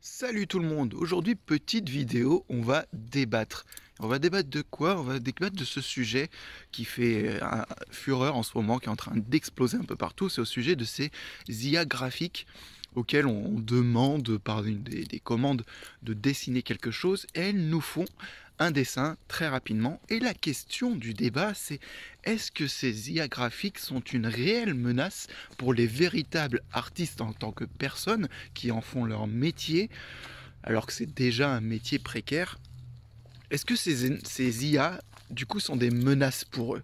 Salut tout le monde, aujourd'hui petite vidéo, on va débattre. On va débattre de quoi? On va débattre de ce sujet qui fait fureur en ce moment, qui est en train d'exploser un peu partout. C'est au sujet de ces IA graphiques auxquelles on demande par des commandes de dessiner quelque chose et elles nous font un dessin très rapidement. Et la question du débat, c'est est-ce que ces IA graphiques sont une réelle menace pour les véritables artistes en tant que personnes qui en font leur métier, alors que c'est déjà un métier précaire? Est-ce que ces IA, du coup, sont des menaces pour eux?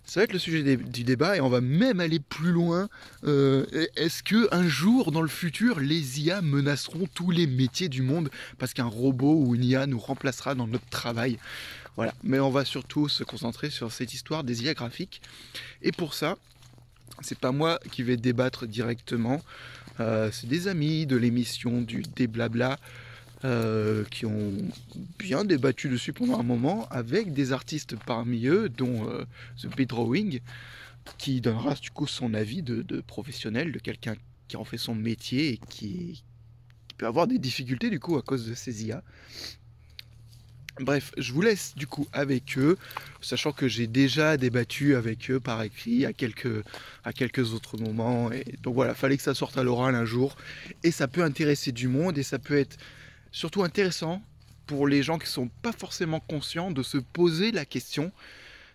Ça va être le sujet du débat et on va même aller plus loin. Est-ce que un jour dans le futur, les IA menaceront tous les métiers du monde parce qu'un robot ou une IA nous remplacera dans notre travail? Voilà. Mais on va surtout se concentrer sur cette histoire des IA graphiques. Et pour ça, c'est pas moi qui vais débattre directement. C'est des amis de l'émission du Déblabla qui ont bien débattu dessus pendant un moment avec des artistes parmi eux, dont The Bedrowing, qui donnera du coup son avis de professionnel, de quelqu'un qui en fait son métier et qui peut avoir des difficultés du coup à cause de ces IA. Bref, je vous laisse du coup avec eux, sachant que j'ai déjà débattu avec eux par écrit à quelques autres moments. Et donc voilà, fallait que ça sorte à l'oral un jour. Et ça peut intéresser du monde et ça peut être surtout intéressant pour les gens qui ne sont pas forcément conscients de se poser la question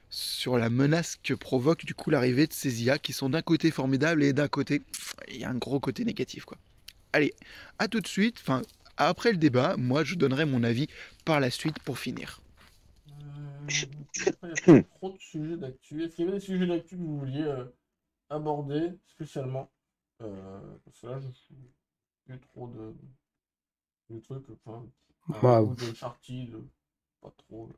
sur la menace que provoque du coup l'arrivée de ces IA qui sont d'un côté formidables et d'un côté, il y a un gros côté négatif quoi. Allez, à tout de suite, enfin après le débat, moi je donnerai mon avis par la suite pour finir. Après, il n'y a pas trop de sujets d'actu. Est-ce qu'il y avait des sujets d'actu que vous vouliez aborder spécialement? Parce que là, je suis plus trop de trucs. Enfin, Moi, ou de Charty, pas trop.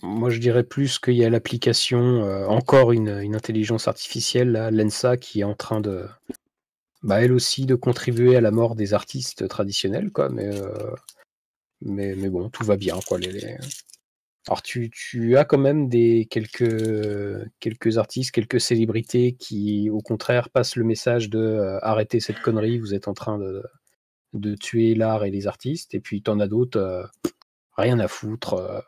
moi, je dirais plus qu'il y a l'application, encore une intelligence artificielle, là, Lensa, qui est en train de, elle aussi, de contribuer à la mort des artistes traditionnels, quoi. Mais bon, tout va bien, quoi. Alors, tu as quand même quelques artistes, quelques célébrités qui, au contraire, passent le message de arrêtez cette connerie, vous êtes en train de tuer l'art et les artistes. Et puis, t'en as d'autres, rien à foutre.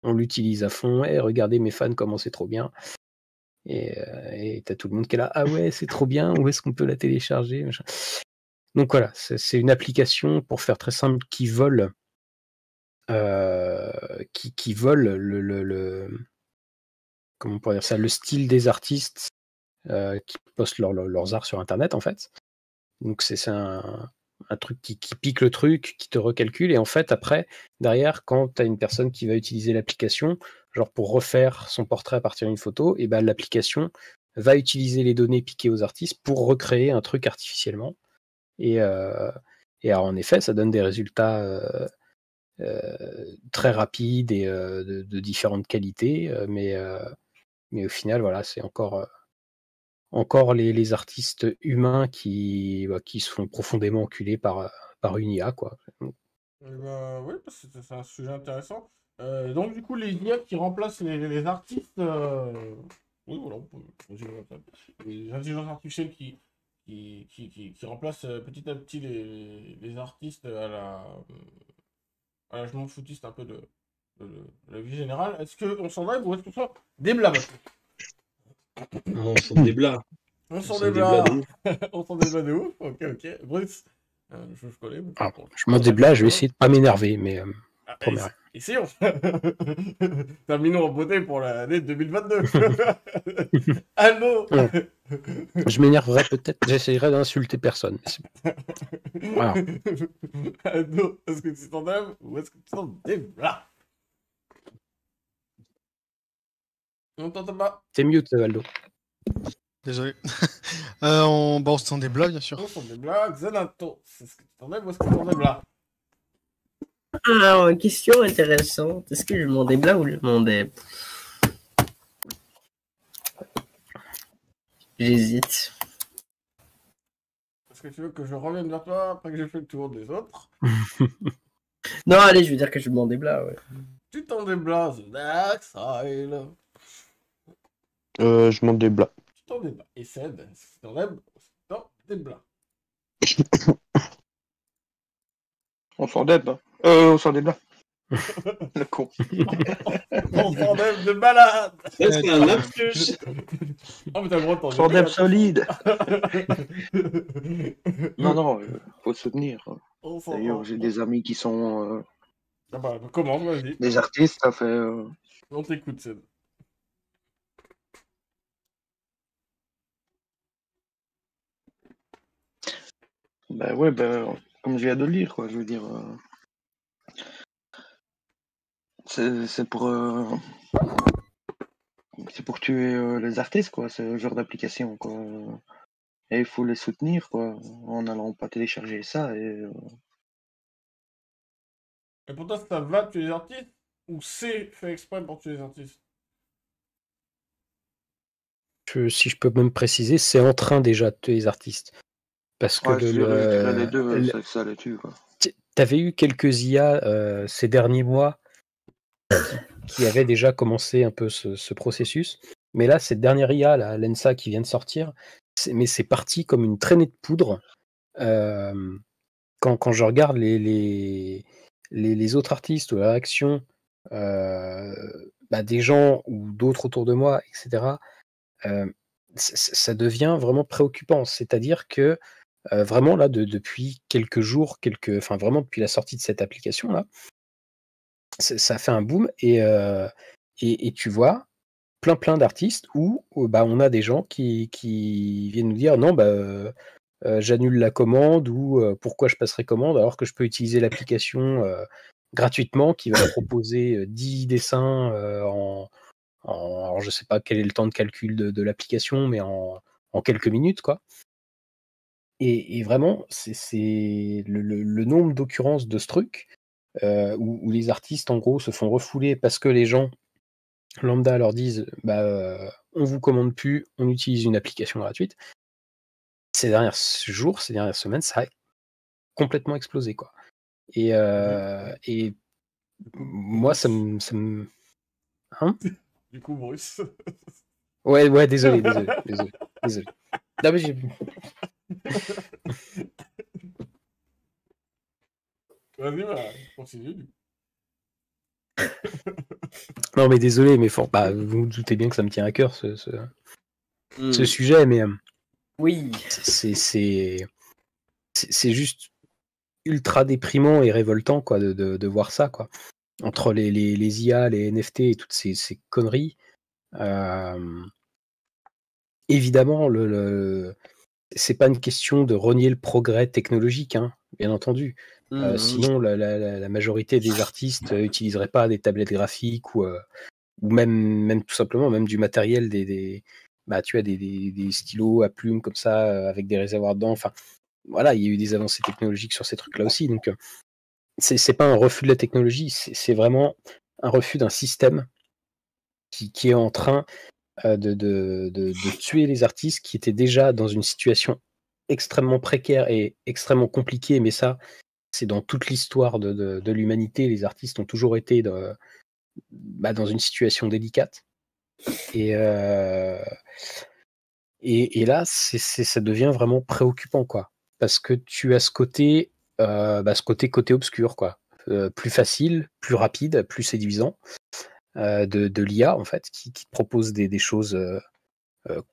On l'utilise à fond. Et regardez mes fans, comment c'est trop bien. Et t'as tout le monde qui est là. Ah ouais, c'est trop bien. Où est-ce qu'on peut la télécharger, machin. Donc voilà, c'est une application, pour faire très simple, qui vole, qui vole comment on pourrait dire ça, le style des artistes qui postent leurs arts sur Internet, en fait. Donc c'est un truc qui pique le truc, qui te recalcule. Et en fait, après, derrière, quand tu as une personne qui va utiliser l'application, genre pour refaire son portrait à partir d'une photo, et ben l'application va utiliser les données piquées aux artistes pour recréer un truc artificiellement. Et, euh, et alors, en effet, ça donne des résultats très rapides et de différentes qualités. Mais au final, voilà, c'est encore les artistes humains qui se font profondément enculer par une IA, quoi. Eh ben, oui, parce que c'est un sujet intéressant. Donc, du coup, les IA qui remplacent les artistes. Oui, voilà, on peut résumer comme ça. Les intelligences artificielles qui remplacent petit à petit les artistes à la je m'en foutiste un peu de la vie générale. Est-ce qu'on s'en va ou est-ce qu'on sort des blabs? On sent des blats. On On sort sent des des blats de blabs. ouf. On sort des blabs de ouf. Ok, ok. Bruce, je connais. Alors, Bon, je m'en ça va déblat, être je vais rigolo. essayer de pas m'énerver, mais Ah, promets rien. essayons. Terminons en beauté pour l'année 2022. Allô. Non, je m'énerverai peut-être, j'essayerai d'insulter personne. Voilà. Allô, est-ce que tu t'en aimes ou est-ce que tu t'en débats? On t'entend pas. C'est mieux, Aldo. Désolé. On se sent des blagues, bien sûr. On s'en débats. Xanato, est-ce que tu t'en aimes ou est-ce que tu t'en débats? Ah, question intéressante. Est-ce que je demandais blanc ou je demandais... J'hésite. Est-ce que tu veux que je revienne vers toi après que j'ai fait le tour des autres? Non, allez, je veux dire que je demandais blanc, ouais. Tu t'en débats, The Dark Side. Je monte des blats. Tu t'en débats. Et Ced, est-ce que tu t'en aimes ou est-ce que tu t'en débats? On s'en débat. On s'en débat. Le con. On s'en aime de malade. Ça, c'est un lapsus. Oh, mais t'as le droit de t'en On s'en débat débattre. solide. Non, faut soutenir. On s'en- D'ailleurs, j'ai des amis qui sont Ah bah, commence, vas-y. des artistes, ça fait. On t'écoute, Seb. Ben ouais, comme je viens de le dire, quoi. Je veux dire, c'est pour tuer les artistes, quoi. Ce genre d'application, quoi. Et il faut les soutenir, quoi, en n'allant pas télécharger ça. Et pour toi, ça va tuer les artistes ou c'est fait exprès pour tuer les artistes? Si je peux même préciser, c'est en train déjà de tuer les artistes. Parce que Ouais, je dirais les deux, ça les tue, quoi. t'avais eu quelques IA ces derniers mois qui avaient déjà commencé un peu ce processus. Mais là, cette dernière IA, l'ENSA qui vient de sortir, mais c'est parti comme une traînée de poudre. Quand je regarde les autres artistes ou la réaction des gens ou d'autres autour de moi, etc., ça devient vraiment préoccupant. C'est-à-dire que vraiment, là, depuis quelques jours, enfin vraiment depuis la sortie de cette application-là, ça a fait un boom et tu vois plein d'artistes où on a des gens qui viennent nous dire non, j'annule la commande ou pourquoi je passerai commande alors que je peux utiliser l'application gratuitement qui va me proposer 10 dessins alors je sais pas quel est le temps de calcul de l'application, mais en quelques minutes, quoi. Et vraiment, c'est le nombre d'occurrences de ce truc où les artistes, en gros, se font refouler parce que les gens lambda leur disent on vous commande plus, on utilise une application gratuite. Ces derniers jours, ces dernières semaines, ça a complètement explosé, quoi. Et moi, ça me... Hein? Du coup, Bruce. Ouais, désolé. Non, mais Vas-y, continue. Du coup. non, mais désolé, mais vous vous doutez bien que ça me tient à cœur, ce sujet, mais Oui. c'est juste ultra déprimant et révoltant, quoi, de voir ça, quoi. Entre les IA, les NFT et toutes ces conneries. Évidemment, c'est pas une question de renier le progrès technologique, hein, bien entendu. Sinon, la majorité des artistes n'utiliseraient pas des tablettes graphiques ou même tout simplement même du matériel, tu as des stylos à plumes comme ça avec des réservoirs dedans. Enfin, voilà, il y a eu des avancées technologiques sur ces trucs-là aussi. Donc, c'est pas un refus de la technologie, c'est vraiment un refus d'un système qui est en train de tuer les artistes qui étaient déjà dans une situation extrêmement précaire et extrêmement compliquée, mais ça, c'est dans toute l'histoire de l'humanité, les artistes ont toujours été dans une situation délicate. Et là, ça devient vraiment préoccupant, quoi. Parce que tu as ce côté côté obscur, quoi. Plus facile, plus rapide, plus séduisant de l'IA, en fait, qui te propose des choses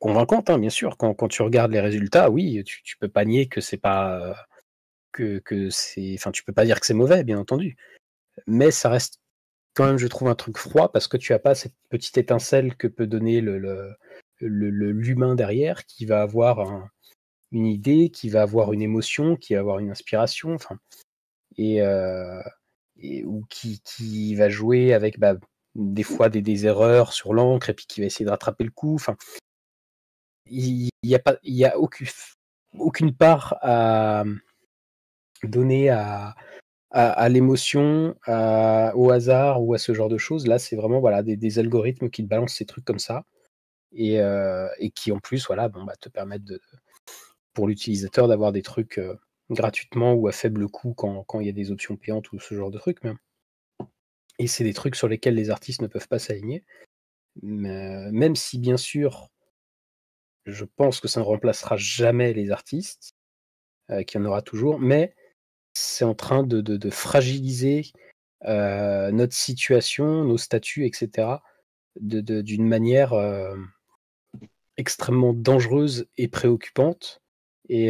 convaincantes, hein, bien sûr. Quand tu regardes les résultats, oui, tu peux pas nier que c'est pas que c'est. Enfin, tu peux pas dire que c'est mauvais, bien entendu. Mais ça reste quand même, je trouve, un truc froid parce que tu as pas cette petite étincelle que peut donner l'humain derrière qui va avoir une idée, qui va avoir une émotion, qui va avoir une inspiration, enfin, ou qui va jouer avec des fois des erreurs sur l'encre et puis qui va essayer de rattraper le coup. Enfin, il y a aucune part à donner à l'émotion, au hasard ou à ce genre de choses. Là, c'est vraiment des algorithmes qui te balancent ces trucs comme ça et qui en plus te permettent pour l'utilisateur d'avoir des trucs gratuitement ou à faible coût quand il y a des options payantes ou ce genre de trucs. Et c'est des trucs sur lesquels les artistes ne peuvent pas s'aligner. Même si, bien sûr, je pense que ça ne remplacera jamais les artistes, qu'il y en aura toujours, mais c'est en train de fragiliser notre situation, nos statuts, etc., d'une manière extrêmement dangereuse et préoccupante. Et,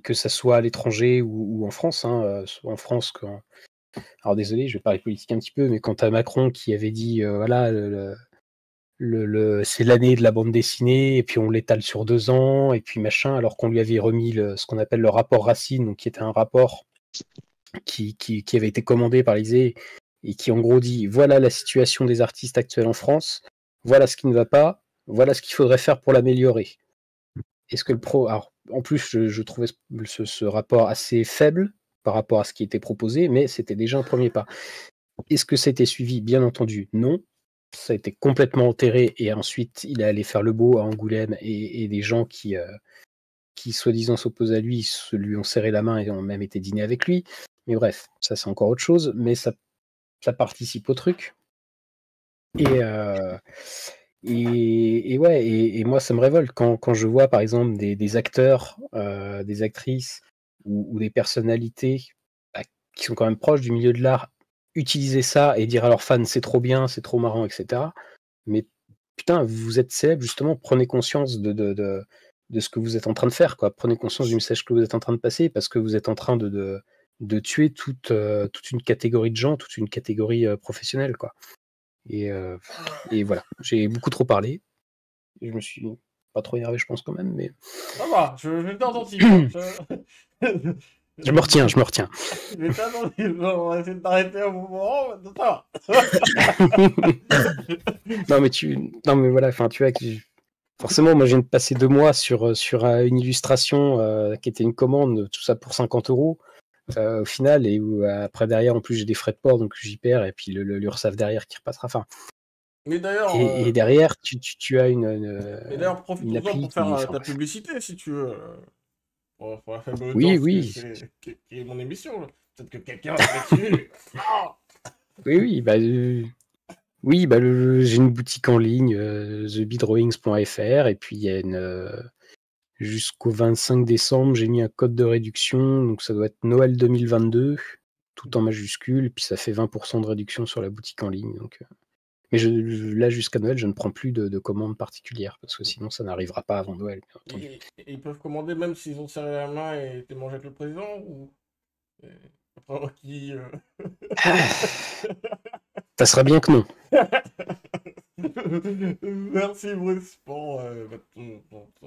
que ça soit à l'étranger ou en France. En France, alors désolé, je vais parler politique un petit peu, mais quand tu as Macron qui avait dit voilà, c'est l'année de la bande dessinée, et puis on l'étale sur 2 ans, et puis machin, alors qu'on lui avait remis ce qu'on appelle le rapport Racine, donc qui était un rapport qui avait été commandé par l'Élysée, et qui en gros dit voilà la situation des artistes actuels en France, voilà ce qui ne va pas, voilà ce qu'il faudrait faire pour l'améliorer. Est-ce que alors, en plus, je trouvais ce rapport assez faible par rapport à ce qui était proposé, mais c'était déjà un premier pas. Est-ce que c'était suivi? Bien entendu, non. Ça a été complètement enterré, et ensuite il est allé faire le beau à Angoulême, et des gens qui soi-disant s'opposent à lui lui ont serré la main et ont même été dîner avec lui. Mais bref, ça c'est encore autre chose, mais ça participe au truc. Et ouais, et moi ça me révolte quand je vois par exemple des acteurs, des actrices ou des personnalités qui sont quand même proches du milieu de l'art utiliser ça et dire à leurs fans c'est trop bien, c'est trop marrant, etc. Mais putain, vous êtes célèbre, justement, prenez conscience de ce que vous êtes en train de faire, quoi. Prenez conscience du message que vous êtes en train de passer, parce que vous êtes en train de tuer toute une catégorie de gens, toute une catégorie professionnelle, quoi. Et voilà, j'ai beaucoup trop parlé. Je me suis pas trop énervé, je pense, quand même, mais Ça va, je vais faire attentif. je me retiens. Je vais faire attentif. On va essayer de t'arrêter un moment. Ça va. non mais voilà, enfin tu vois que forcément, moi je viens de passer 2 mois sur une illustration qui était une commande, tout ça pour 50 € au final, et où après derrière en plus j'ai des frais de port, donc j'y perds, et puis l'URSSAF derrière qui repassera. Enfin, Mais d'ailleurs, et derrière tu as une profite-en appli pour faire enfin, ta bref. publicité si tu veux. Pour la faible Oui, audience oui. qui est mon émission. Là. Peut-être que quelqu'un va se mettre dessus. Ah Oui, bah j'ai une boutique en ligne, thebidrawings.fr, et puis il y a jusqu'au 25 décembre, j'ai mis un code de réduction, donc ça doit être Noël 2022, tout en majuscule, puis ça fait 20% de réduction sur la boutique en ligne. Donc, mais là, jusqu'à Noël, je ne prends plus de commandes particulières, parce que sinon, ça n'arrivera pas avant Noël, bien entendu. Et ils peuvent commander même s'ils ont serré la main et été mangé avec le président ou après qui Ça serait bien que non. Merci Bruce pour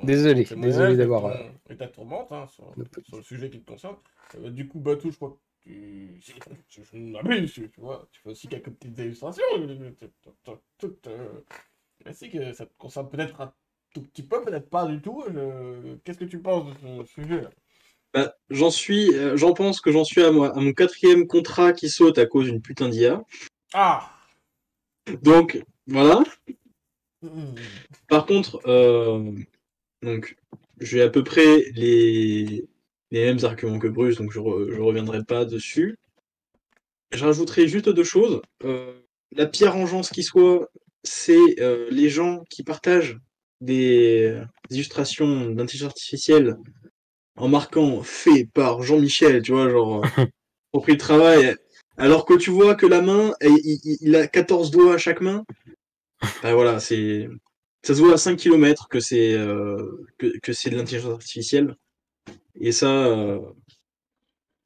Désolé témoignage d'avoir et ta tourmente sur notre le sujet qui te concerne. Du coup, Batou, je crois que je ne m'abuse, tu vois, tu fais aussi quelques petites illustrations. Classique, ça te concerne peut-être un tout petit peu, peut-être pas du tout. Qu'est-ce que tu penses de ce sujet-là? Bah, j'en pense que j'en suis à mon 4e contrat qui saute à cause d'une putain d'IA. Ah! Donc, voilà. Par contre, donc, j'ai à peu près les mêmes arguments que Bruce, donc je reviendrai pas dessus. Je rajouterai juste 2 choses. La pire engeance qui soit, c'est les gens qui partagent des illustrations d'intelligence artificielle en marquant fait par Jean-Michel, tu vois, genre repris le travail, alors que tu vois que la main, il a 14 doigts à chaque main. Ben voilà, ça se voit à 5 km que c'est de l'intelligence artificielle. Et ça,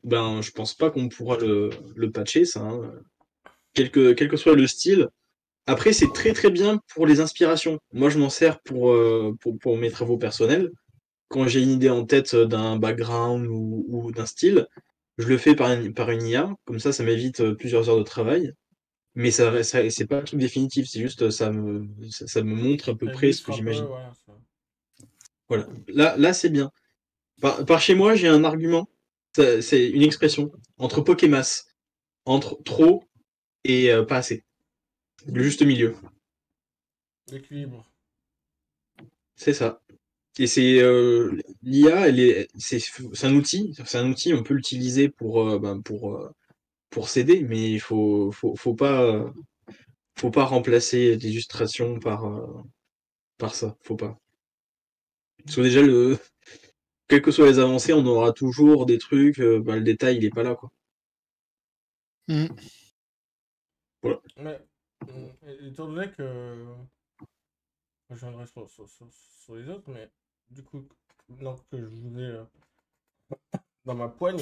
ben je pense pas qu'on pourra le patcher, ça. Hein. Quel que soit le style. Après, c'est très très bien pour les inspirations. Moi, je m'en sers pour mes travaux personnels. Quand j'ai une idée en tête d'un background ou d'un style, je le fais par une IA. Comme ça m'évite plusieurs heures de travail. Mais c'est pas un truc définitif. C'est juste ça me montre à peu Ça près ce illustre que un peu, j'imagine. voilà. Voilà. Là, c'est bien. Par chez moi, j'ai un argument. C'est une expression entre Pokémas, entre trop et pas assez. Le juste milieu. L'équilibre. C'est ça. Et c'est l'IA, c'est un outil. C'est un outil. On peut l'utiliser pour s'aider, mais il faut pas remplacer l'illustration par ça. Faut pas. Parce que déjà quelles que soient les avancées, on aura toujours des trucs, le détail, il est pas là, quoi. Mm. Mais, étant donné que. Je viendrai sur les autres, mais du coup, donc que je vous ai dans ma poigne,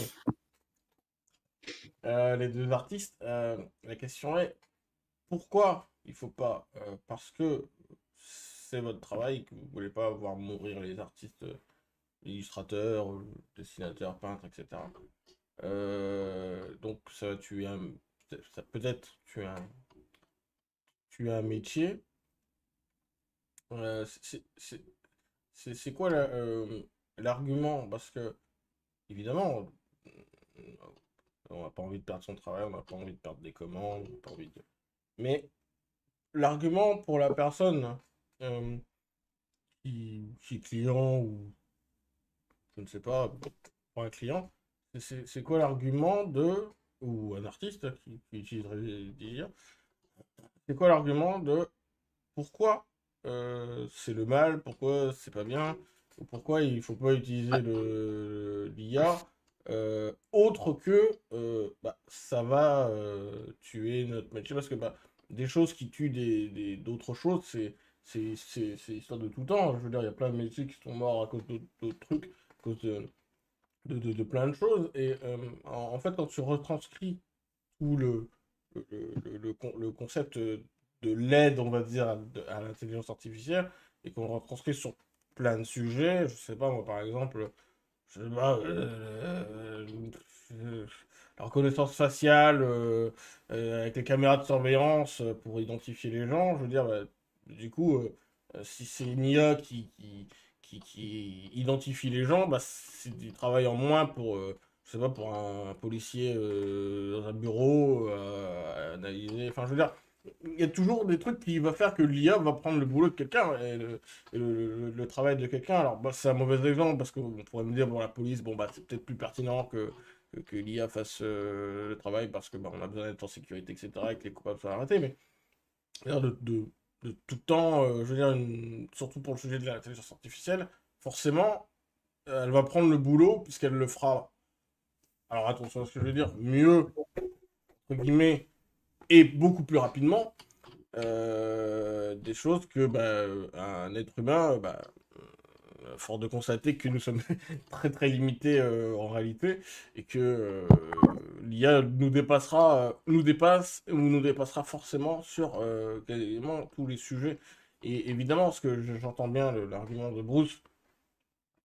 les deux artistes, la question est pourquoi il faut pas, parce que c'est votre travail, que vous voulez pas voir mourir les artistes, illustrateurs, dessinateurs, peintres, etc. Donc ça va tuer ça peut-être tuer un métier. C'est quoi l'argument? Parce que, évidemment, on n'a pas envie de perdre son travail, on n'a pas envie de perdre des commandes, on n'a pas envie de... Mais l'argument pour la personne euh, qui est client ou je ne sais pas, pour un client, c'est quoi l'argument de... ou un artiste qui utiliserait dire, c'est quoi l'argument de pourquoi c'est le mal, pourquoi c'est pas bien, ou pourquoi il faut pas utiliser l'IA autre que ça va tuer notre métier, parce que des choses qui tuent d'autres choses, c'est histoire de tout temps. Je veux dire, il y a plein de métiers qui sont morts à cause d'autres trucs, à cause de plein de choses. Et en fait, quand tu retranscris tout le concept de l'aide, on va dire, à l'intelligence artificielle, et qu'on retranscrit sur plein de sujets, je sais pas, moi, par exemple, je sais pas, la reconnaissance faciale avec les caméras de surveillance pour identifier les gens, je veux dire, du coup, si c'est une IA qui identifie les gens, c'est du travail en moins pour, je sais pas, pour un policier dans un bureau à analyser. Enfin, je veux dire, il y a toujours des trucs qui vont faire que l'IA va prendre le boulot de quelqu'un et le travail de quelqu'un. Alors, c'est un mauvais exemple parce qu'on pourrait me dire, bon, la police, bon, c'est peut-être plus pertinent que l'IA fasse le travail parce que on a besoin d'être en sécurité, etc., et que les coupables soient arrêtés. Mais de tout temps, je veux dire, surtout pour le sujet de l'intelligence artificielle, forcément, elle va prendre le boulot puisqu'elle le fera. Alors attention à ce que je veux dire, mieux, entre guillemets, et beaucoup plus rapidement des choses que un être humain, fort de constater que nous sommes très très limités en réalité et que l'IA nous dépasse ou nous dépassera forcément sur quasiment tous les sujets. Et évidemment, ce que j'entends bien l'argument de Bruce,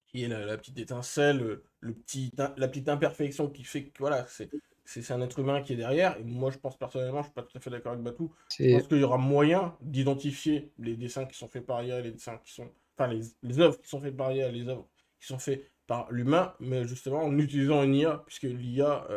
qui est la petite étincelle, la petite imperfection qui fait que voilà, c'est un être humain qui est derrière. Et moi, je pense personnellement, je suis pas tout à fait d'accord avec Batou. Je pense qu'il y aura moyen d'identifier les dessins qui sont faits par IA, les dessins qui sont, enfin les œuvres qui sont faites par IA, les œuvres qui sont faites par l'humain, mais justement en utilisant une IA, puisque l'IA,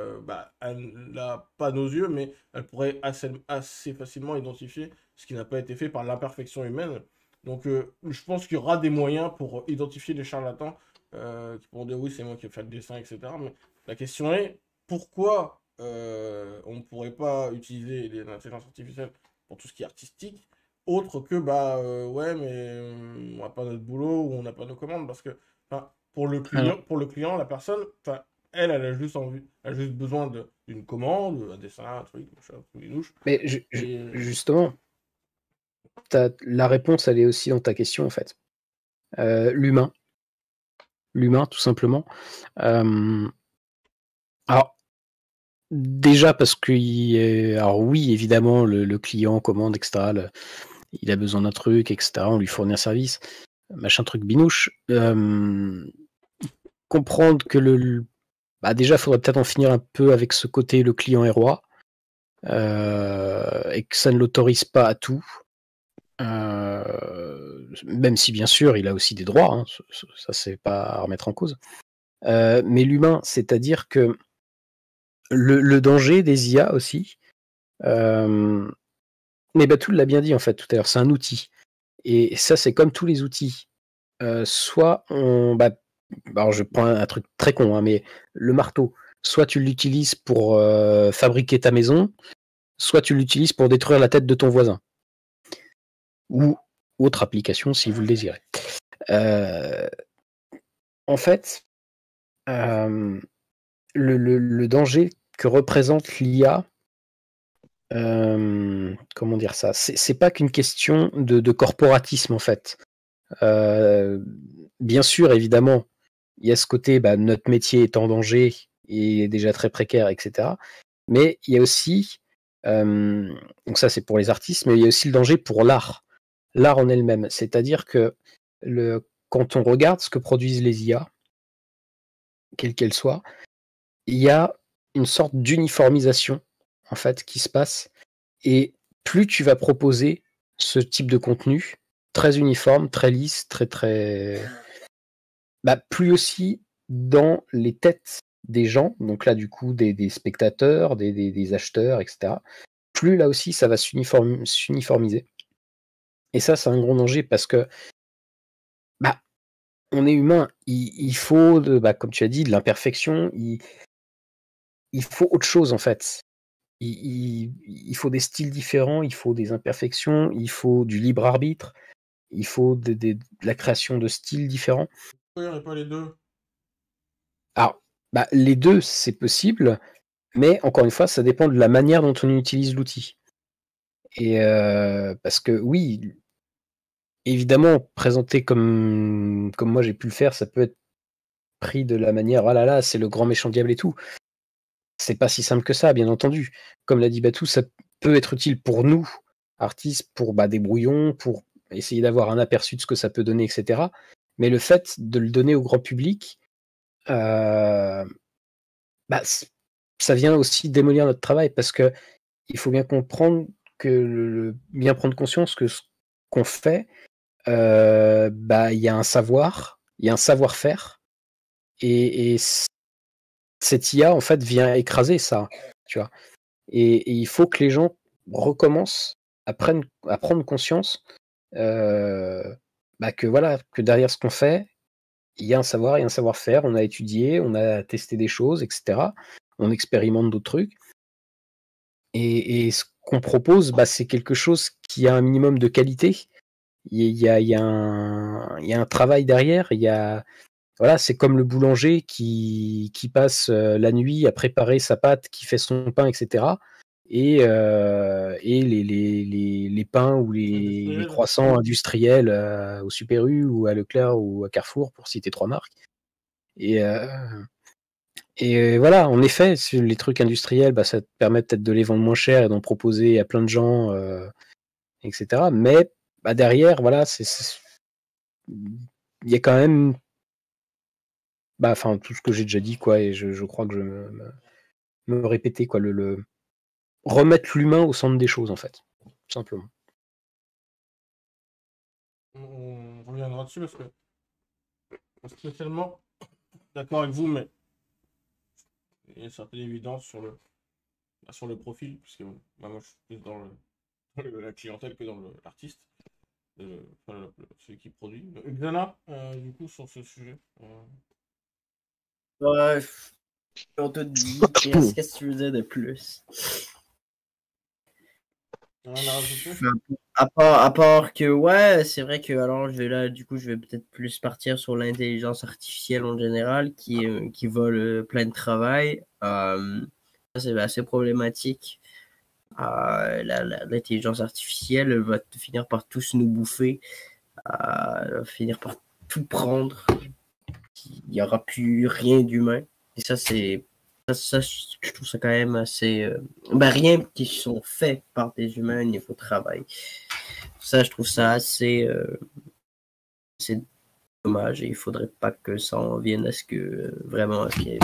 elle n'a pas nos yeux, mais elle pourrait assez facilement identifier ce qui n'a pas été fait par l'imperfection humaine. Donc, je pense qu'il y aura des moyens pour identifier les charlatans qui pourront dire oui, c'est moi qui ai fait le dessin, etc. Mais la question est pourquoi on ne pourrait pas utiliser l'intelligence artificielle pour tout ce qui est artistique, autre que ouais, mais on n'a pas notre boulot ou on n'a pas nos commandes, parce que pour le client, la personne, elle a juste envie, elle a juste besoin d'une commande, un dessin, un truc, machin, un truc louche. Mais justement, la réponse, elle est aussi dans ta question, en fait. L'humain, tout simplement. Alors, déjà parce que, alors oui, évidemment, le client commande, etc. Il a besoin d'un truc, etc. On lui fournit un service, machin truc binouche. Comprendre que déjà, il faudrait peut-être en finir un peu avec ce côté le client est roi, et que ça ne l'autorise pas à tout. Même si bien sûr il a aussi des droits, hein, ça c'est pas à remettre en cause. Mais l'humain, c'est-à-dire que le danger des IA aussi, mais Batou l'a bien dit en fait tout à l'heure, c'est un outil. Et ça c'est comme tous les outils. Soit alors je prends un truc très con, hein, mais le marteau, soit tu l'utilises pour fabriquer ta maison, soit tu l'utilises pour détruire la tête de ton voisin. Ou autre application si vous le désirez. En fait, le danger que représente l'IA, comment dire ça, c'est pas qu'une question de corporatisme en fait. Bien sûr, évidemment, il y a ce côté, notre métier est en danger et est déjà très précaire, etc. Mais il y a aussi, donc ça c'est pour les artistes, mais il y a aussi le danger pour l'art en elle-même. C'est-à-dire que quand on regarde ce que produisent les IA, quelles qu'elles soient, il y a une sorte d'uniformisation en fait qui se passe. Et plus tu vas proposer ce type de contenu très uniforme, très lisse, très, plus aussi dans les têtes des gens, donc là du coup des spectateurs, des acheteurs, etc. Plus là aussi ça va s'uniformiser. Et ça c'est un gros danger parce que on est humain, il faut, comme tu as dit, de l'imperfection, il faut autre chose en fait. Il faut des styles différents, il faut des imperfections, il faut du libre arbitre, il faut de la création de styles différents. Pourquoi il n'y aurait pas les deux? Alors, les deux, c'est possible, mais encore une fois, ça dépend de la manière dont on utilise l'outil. Et parce que oui, évidemment, présenté comme moi j'ai pu le faire, ça peut être pris de la manière, oh là là, c'est le grand méchant diable et tout. C'est pas si simple que ça, bien entendu. Comme l'a dit Batou, ça peut être utile pour nous, artistes, pour des brouillons, pour essayer d'avoir un aperçu de ce que ça peut donner, etc. Mais le fait de le donner au grand public, ça vient aussi démolir notre travail parce que il faut bien comprendre que bien prendre conscience que ce qu'on fait, il y a un savoir, il y a un savoir-faire, et cette IA en fait vient écraser ça, tu vois. Et il faut que les gens recommencent à prendre conscience que derrière ce qu'on fait, il y a un savoir et un savoir-faire. On a étudié, on a testé des choses, etc. On expérimente d'autres trucs. Et ce qu'on propose, c'est quelque chose qui a un minimum de qualité. Il y a un travail derrière. Voilà, c'est comme le boulanger qui passe la nuit à préparer sa pâte, qui fait son pain, etc. Et les pains ou les croissants industriels au Super U ou à Leclerc ou à Carrefour, pour citer 3 marques. Et voilà, en effet, les trucs industriels, ça te permet peut-être de les vendre moins cher et d'en proposer à plein de gens, etc. Mais derrière, voilà, il y a quand même tout ce que j'ai déjà dit, quoi, et je crois que je me répéter, quoi, le remettre l'humain au centre des choses, en fait, tout simplement. On reviendra dessus parce que spécialement d'accord avec vous, mais il y a une certaine évidence sur le profil, puisque moi je suis plus dans la clientèle que dans l'artiste, celui qui produit. Xana, du coup, sur ce sujet. Ouais, on te dit, qu'est-ce que tu veux dire de plus? Rien à rajouter? À part que, ouais, c'est vrai que alors je vais peut-être plus partir sur l'intelligence artificielle en général qui vole plein de travail. Ça, c'est assez problématique. L'intelligence artificielle va finir par tous nous bouffer, elle va finir par tout prendre. Il n'y aura plus rien d'humain. Et ça, je trouve ça quand même assez. Rien qui sont faits par des humains au niveau travail. Ça, je trouve ça assez dommage. Et il faudrait pas que ça en vienne à ce que vraiment qu'il n'y ait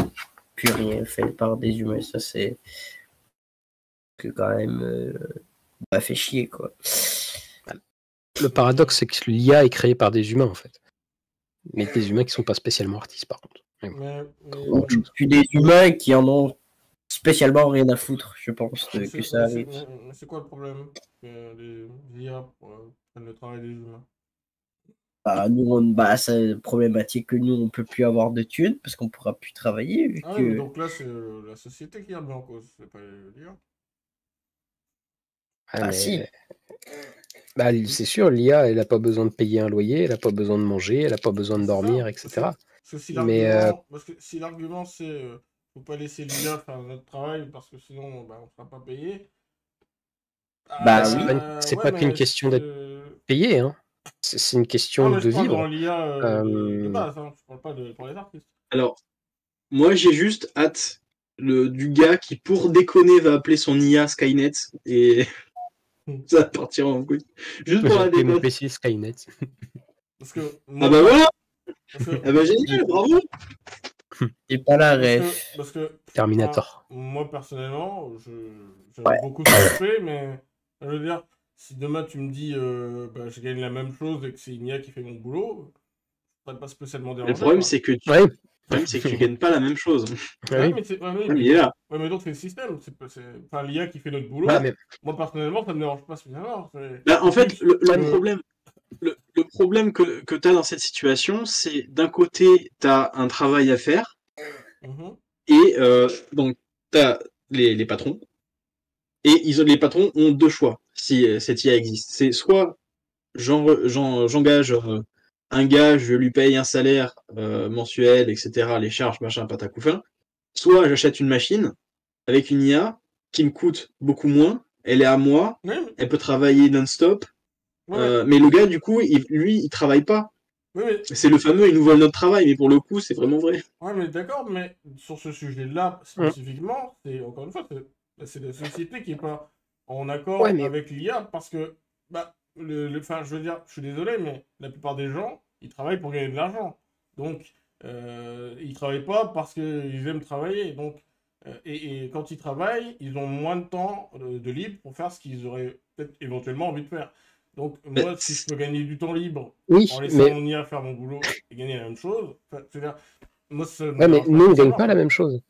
plus rien fait par des humains. Ça, c'est que quand même fait chier, quoi. Le paradoxe, c'est que l'IA est créée par des humains, en fait. Mais des humains qui sont pas spécialement artistes, par contre. Puis des humains qui en ont spécialement rien à foutre, je pense, que ça arrive. Mais c'est quoi le problème que les IA prennent le travail des humains? C'est problématique que nous, on peut plus avoir de thunes parce qu'on pourra plus travailler. Mais donc là, c'est la société qui a mis en cause, c'est pas l'IA. Si. C'est sûr, l'IA, elle n'a pas besoin de payer un loyer, elle n'a pas besoin de manger, elle n'a pas besoin de dormir, etc. Parce que si l'argument c'est faut pas laisser l'IA faire notre travail parce que sinon on sera pas payé. Bah c'est oui. c'est Ouais, pas qu'une mais question d'être payé, hein. C'est une non, question mais je de parle dans vivre. l'IA de Euh, base, hein. Je parle pas pour les artistes. Alors, moi, j'ai juste hâte du gars qui, pour déconner, va appeler son IA Skynet et ça va partir en couille. Juste pour J'ai la appelé mon déconne. PC Skynet. Parce que Ah moi, bah voilà! parce que, Ah bah génial, bravo! J'ai pas la parce que, ref. parce que, Terminator. moi personnellement, j'aime Ouais. beaucoup ce que je fais, mais je veux dire, si demain tu me dis je gagne la même chose et que c'est une IA qui fait mon boulot, ça ne pas spécialement Le déranger, problème, quoi. c'est que Ouais. le problème, c'est que tu gagnes pas la même chose. Ouais, Oui. mais c'est, ouais, Il est là. ouais, mais donc c'est le système. Enfin, l'IA qui fait notre boulot. Ouais, mais Moi personnellement, ça me dérange pas spécialement. Bah, en fait, Plus, le problème que tu as dans cette situation, c'est d'un côté, tu as un travail à faire Mhm. et donc tu as les patrons. Et les patrons ont deux choix si cette IA existe. C'est soit j'engage un gars, je lui paye un salaire mensuel, etc., les charges, machin, patacouffin. Soit j'achète une machine avec une IA qui me coûte beaucoup moins, elle est à moi, Oui, elle peut travailler non-stop, ouais, mais le gars, du coup, lui, il travaille pas. oui, mais, C'est le fameux, il nous vole notre travail, mais pour le coup, c'est vraiment vrai. ouais, mais d'accord, mais sur ce sujet-là spécifiquement, c'est encore une fois, c'est la société qui est pas en accord Ouais, mais avec l'IA parce que, bah, enfin, je veux dire, je suis désolé, mais la plupart des gens, ils travaillent pour gagner de l'argent. Donc, ils travaillent pas parce qu'ils aiment travailler. Donc, et quand ils travaillent, ils ont moins de temps de libre pour faire ce qu'ils auraient peut-être éventuellement envie de faire. Donc, Mais moi, si je peux gagner du temps libre oui, en laissant mais mon IA faire mon boulot et gagner la même chose, enfin, c'est-à-dire, moi, ça me ouais, mais dérange pas nous on gagne spécialement, pas la quoi. même chose.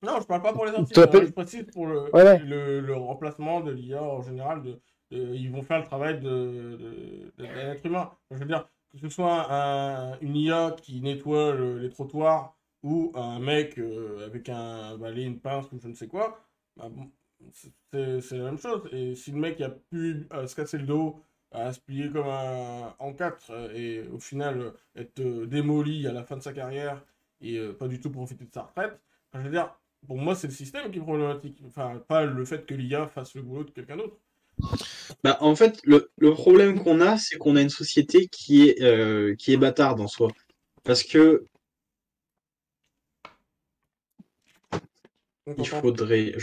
Non, je parle pas pour les artistes, Toi, hein, je précise pour ouais, ouais. le remplacement de l'IA en général. Ils vont faire le travail d'un être humain. Je veux dire, que ce soit une IA qui nettoie les trottoirs ou un mec avec un balai, une pince ou je ne sais quoi, bah, bon, c'est la même chose. Et si le mec a pu se casser le dos, à se plier comme en quatre et au final être démoli à la fin de sa carrière et pas du tout profiter de sa retraite, enfin, je veux dire, pour moi, c'est le système qui est problématique. Enfin, pas le fait que l'IA fasse le boulot de quelqu'un d'autre. bah, en fait, le problème qu'on a, c'est qu'on a une société qui est bâtarde en soi. Parce que On il t'entend faudrait.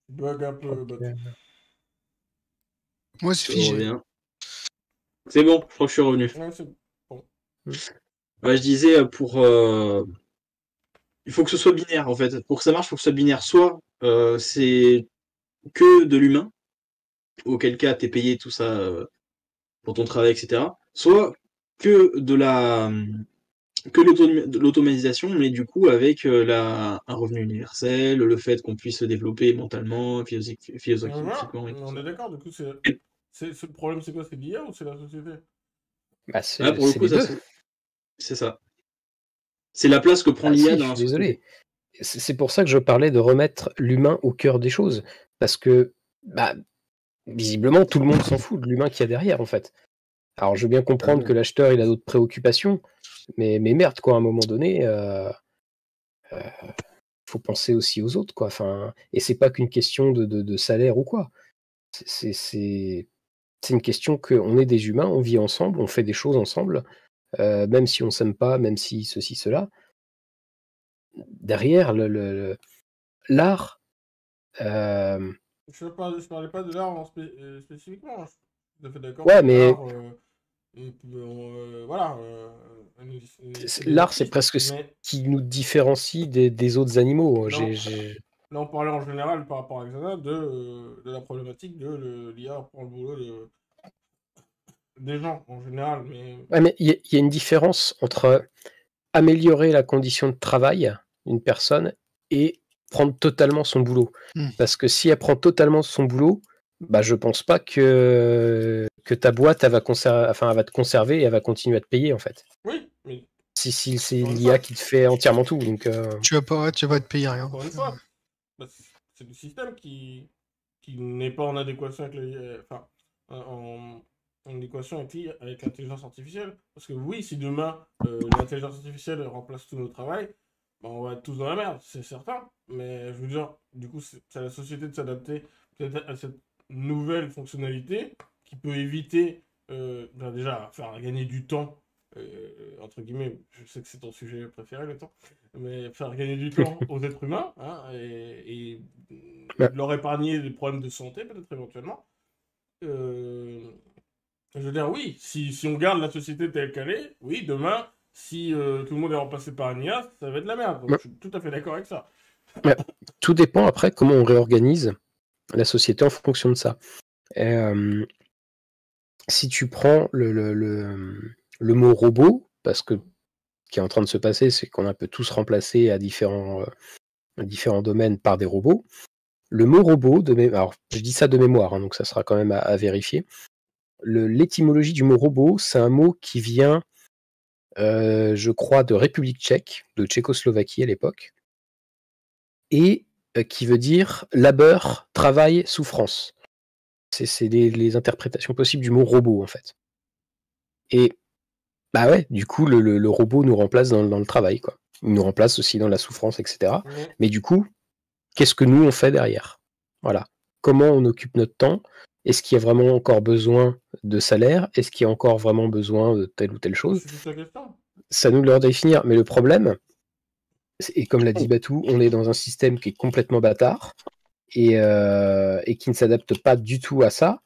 bug un peu, bot. Moi, c'est Je figé. reviens. C'est bon, je crois que je suis revenu. Ouais, c'est bon. Ouais, je disais, il faut que ce soit binaire, en fait. Pour que ça marche, il faut que ce soit binaire. Soit c'est que de l'humain, auquel cas t'es payé tout ça pour ton travail, etc. Soit que de l'automatisation, mais du coup avec un revenu universel, le fait qu'on puisse se développer mentalement, Voilà, philosophiquement et tout on ça. est d'accord. Du coup, ce problème, c'est quoi? C'est l'IA ou c'est la société? Bah, Là, pour le c'est coup, les deux. c'est ça. C'est la place que prend Ah l'IA si, je dans la suis société. désolé. C'est pour ça que je parlais de remettre l'humain au cœur des choses. Parce que, bah, visiblement, tout le monde s'en fout de l'humain qu'il y a derrière, en fait. Alors, je veux bien comprendre que l'acheteur, il a d'autres préoccupations, mais merde, quoi, à un moment donné, faut penser aussi aux autres, quoi. Enfin, et c'est pas qu'une question de salaire ou quoi. C'est une question qu'on est des humains, on vit ensemble, on fait des choses ensemble, même si on s'aime pas, même si ceci, cela. Derrière, l'art, Je parlais pas de l'art spécifiquement. Je suis tout à fait d'accord ouais, que mais l'art, voilà, c'est des l'art, c'est artistes. presque ce Mais qui nous différencie des autres animaux. là, là, on parlait en général par rapport à Xana de la problématique de l'IA prend le boulot des gens en général. Mais Ouais, mais il y a une différence entre améliorer la condition de travail d'une personne et prendre totalement son boulot. Parce que si elle prend totalement son boulot, bah, je pense pas que ta boîte, elle va te conserver et elle va continuer à te payer, en fait. oui, mais Si c'est encore une l'IA fois, qui te fait entièrement tout. Donc, Tu vas pas te payer rien. encore une fois, bah, c'est le système qui n'est pas en adéquation avec enfin, une équation avec l'intelligence artificielle. Parce que oui, si demain l'intelligence artificielle remplace tout notre travail, ben, on va être tous dans la merde, c'est certain. Mais je veux dire, du coup, c'est à la société de s'adapter peut-être à cette nouvelle fonctionnalité qui peut éviter, ben déjà, faire gagner du temps, entre guillemets, je sais que c'est ton sujet préféré, le temps, mais faire gagner du temps aux êtres humains, hein, et Ouais. leur épargner des problèmes de santé, peut-être éventuellement. Euh, je veux dire, oui, si on garde la société telle qu'elle est, oui, demain, si tout le monde est remplacé par un IA, ça va être de la merde. Donc Ouais. je suis tout à fait d'accord avec ça. Ouais. Tout dépend après comment on réorganise la société en fonction de ça. Et, si tu prends le mot robot, parce que ce qui est en train de se passer, c'est qu'on a un peu tous remplacé à différents domaines par des robots. Le mot robot, alors je dis ça de mémoire, hein, donc ça sera quand même à vérifier. L'étymologie du mot robot, c'est un mot qui vient, je crois, de République tchèque, de Tchécoslovaquie à l'époque, et qui veut dire labeur, travail, souffrance. C'est les interprétations possibles du mot robot, en fait. Et bah ouais, du coup, le robot nous remplace dans le travail, quoi. Il nous remplace aussi dans la souffrance, etc. Mhm. Mais du coup, qu'est-ce que nous, on fait derrière? Voilà. Comment on occupe notre temps? Est-ce qu'il y a vraiment encore besoin de salaire? Est-ce qu'il y a encore vraiment besoin de telle ou telle chose? C'est juste la question. Ça nous le redéfinir. Mais le problème, et comme l'a dit Batou, on est dans un système qui est complètement bâtard et qui ne s'adapte pas du tout à ça.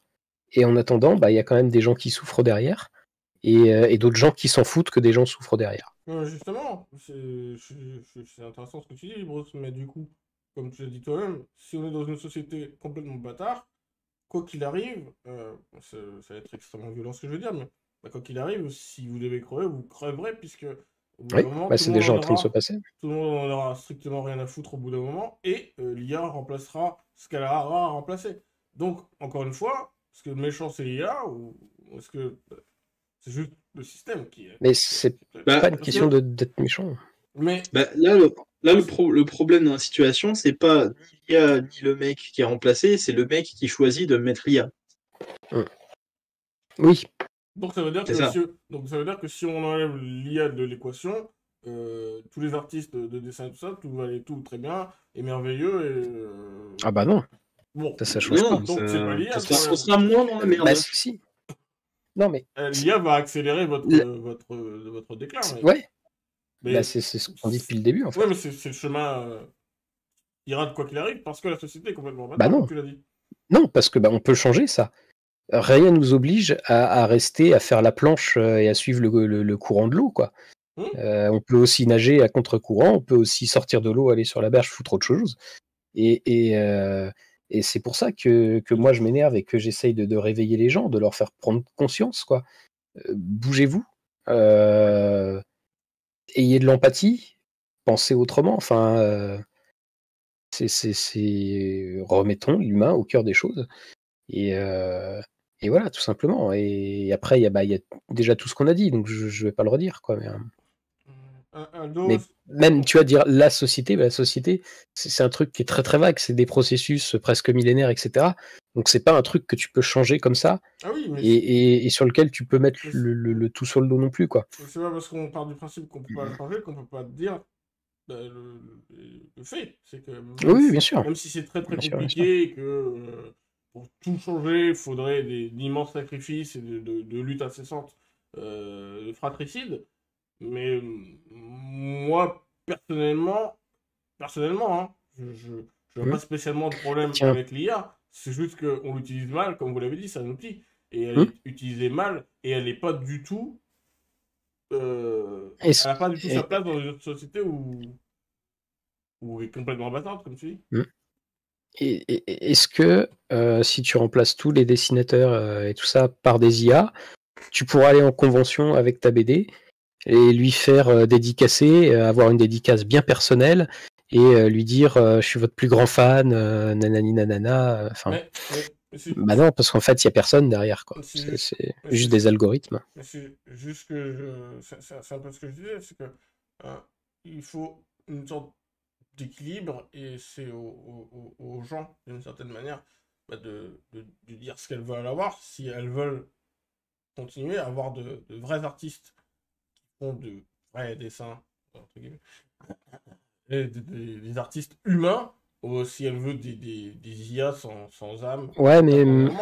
Et en attendant, bah, il y a quand même des gens qui souffrent derrière et d'autres gens qui s'en foutent que des gens souffrent derrière. Justement, c'est intéressant ce que tu dis, Bruce, mais du coup, comme tu l'as dit toi-même, si on est dans une société complètement bâtard, quoi qu'il arrive, ça va être extrêmement violent ce que je veux dire, mais bah, quoi qu'il arrive, si vous devez crever, vous crèverez, puisque au bout d'un Oui, moment, bah, c'est déjà en train de se passer. tout le monde en aura strictement rien à foutre au bout d'un moment, et l'IA remplacera ce qu'elle aura à remplacer. Donc, encore une fois, est-ce que le méchant c'est l'IA, ou est-ce que c'est juste le système qui est... Mais c'est Bah, pas une Parce question que, d'être méchant. mais, bah, le problème dans la situation, c'est pas ni l'IA ni le mec qui est remplacé, c'est le mec qui choisit de mettre l'IA. Oui, donc ça veut dire C'est que ça. si on enlève l'IA de l'équation, tous les artistes de dessin et tout ça, tout va aller tout très bien et merveilleux et ah bah non, bon. ça change pas. Non, Donc c'est pas l'IA le on problème. sera moins dans la merde. Bah si. Non mais L'IA va accélérer votre déclin. ouais, Mais, bah c'est ce qu'on dit depuis le début en ouais, fait. mais c'est le chemin ira de quoi qu'il arrive parce que la société est complètement Bah bâtard, non, comme tu l'as dit. non parce que bah on peut changer ça. Rien nous oblige à rester à faire la planche et à suivre le courant de l'eau quoi. On peut aussi nager à contre-courant, on peut aussi sortir de l'eau, aller sur la berge, foutre autre chose. Et c'est pour ça que moi je m'énerve et que j'essaye de réveiller les gens, de leur faire prendre conscience quoi. Bougez-vous, ayez de l'empathie, pensez autrement. Enfin, remettons l'humain au cœur des choses. Et, euh, et voilà, tout simplement. Et après, il y a déjà tout ce qu'on a dit, donc je ne vais pas le redire. Quoi, mais même, tu vas dire la société, c'est un truc qui est très très vague, c'est des processus presque millénaires, etc. Donc c'est pas un truc que tu peux changer comme ça Ah oui, mais et sur lequel tu peux mettre le tout sur le dos non plus. Quoi. c'est pas parce qu'on part du principe qu'on peut pas le changer qu'on peut pas dire le fait. C'est que Oui, bien sûr. même si c'est très très Bien sûr, bien sûr. compliqué et que pour tout changer, il faudrait d'immenses sacrifices et de luttes incessantes de fratricides. Mais moi, personnellement, hein, je vois pas spécialement de problème Tiens. avec l'IA. C'est juste qu'on l'utilise mal, comme vous l'avez dit, c'est un outil. Et elle est utilisée mal et elle n'est pas du tout. Elle n'a pas du tout sa place dans une autre société où elle est complètement bâtarde, comme tu dis. Est-ce que si tu remplaces tous les dessinateurs et tout ça par des IA, tu pourras aller en convention avec ta BD et lui faire dédicacer, avoir une dédicace bien personnelle et lui dire je suis votre plus grand fan, nanani nanana. Bah non, parce qu'en fait, il n'y a personne derrière. Quoi. C'est juste des algorithmes. C'est juste que c'est un peu ce que je disais, c'est que il faut une sorte d'équilibre et c'est aux gens, d'une certaine manière, de dire ce qu'elles veulent avoir. Si elles veulent continuer à avoir de vrais artistes qui font de vrais dessins, entre guillemets, et des artistes humains, ou si elle veut des IA sans âme, Ouais, mais temporairement.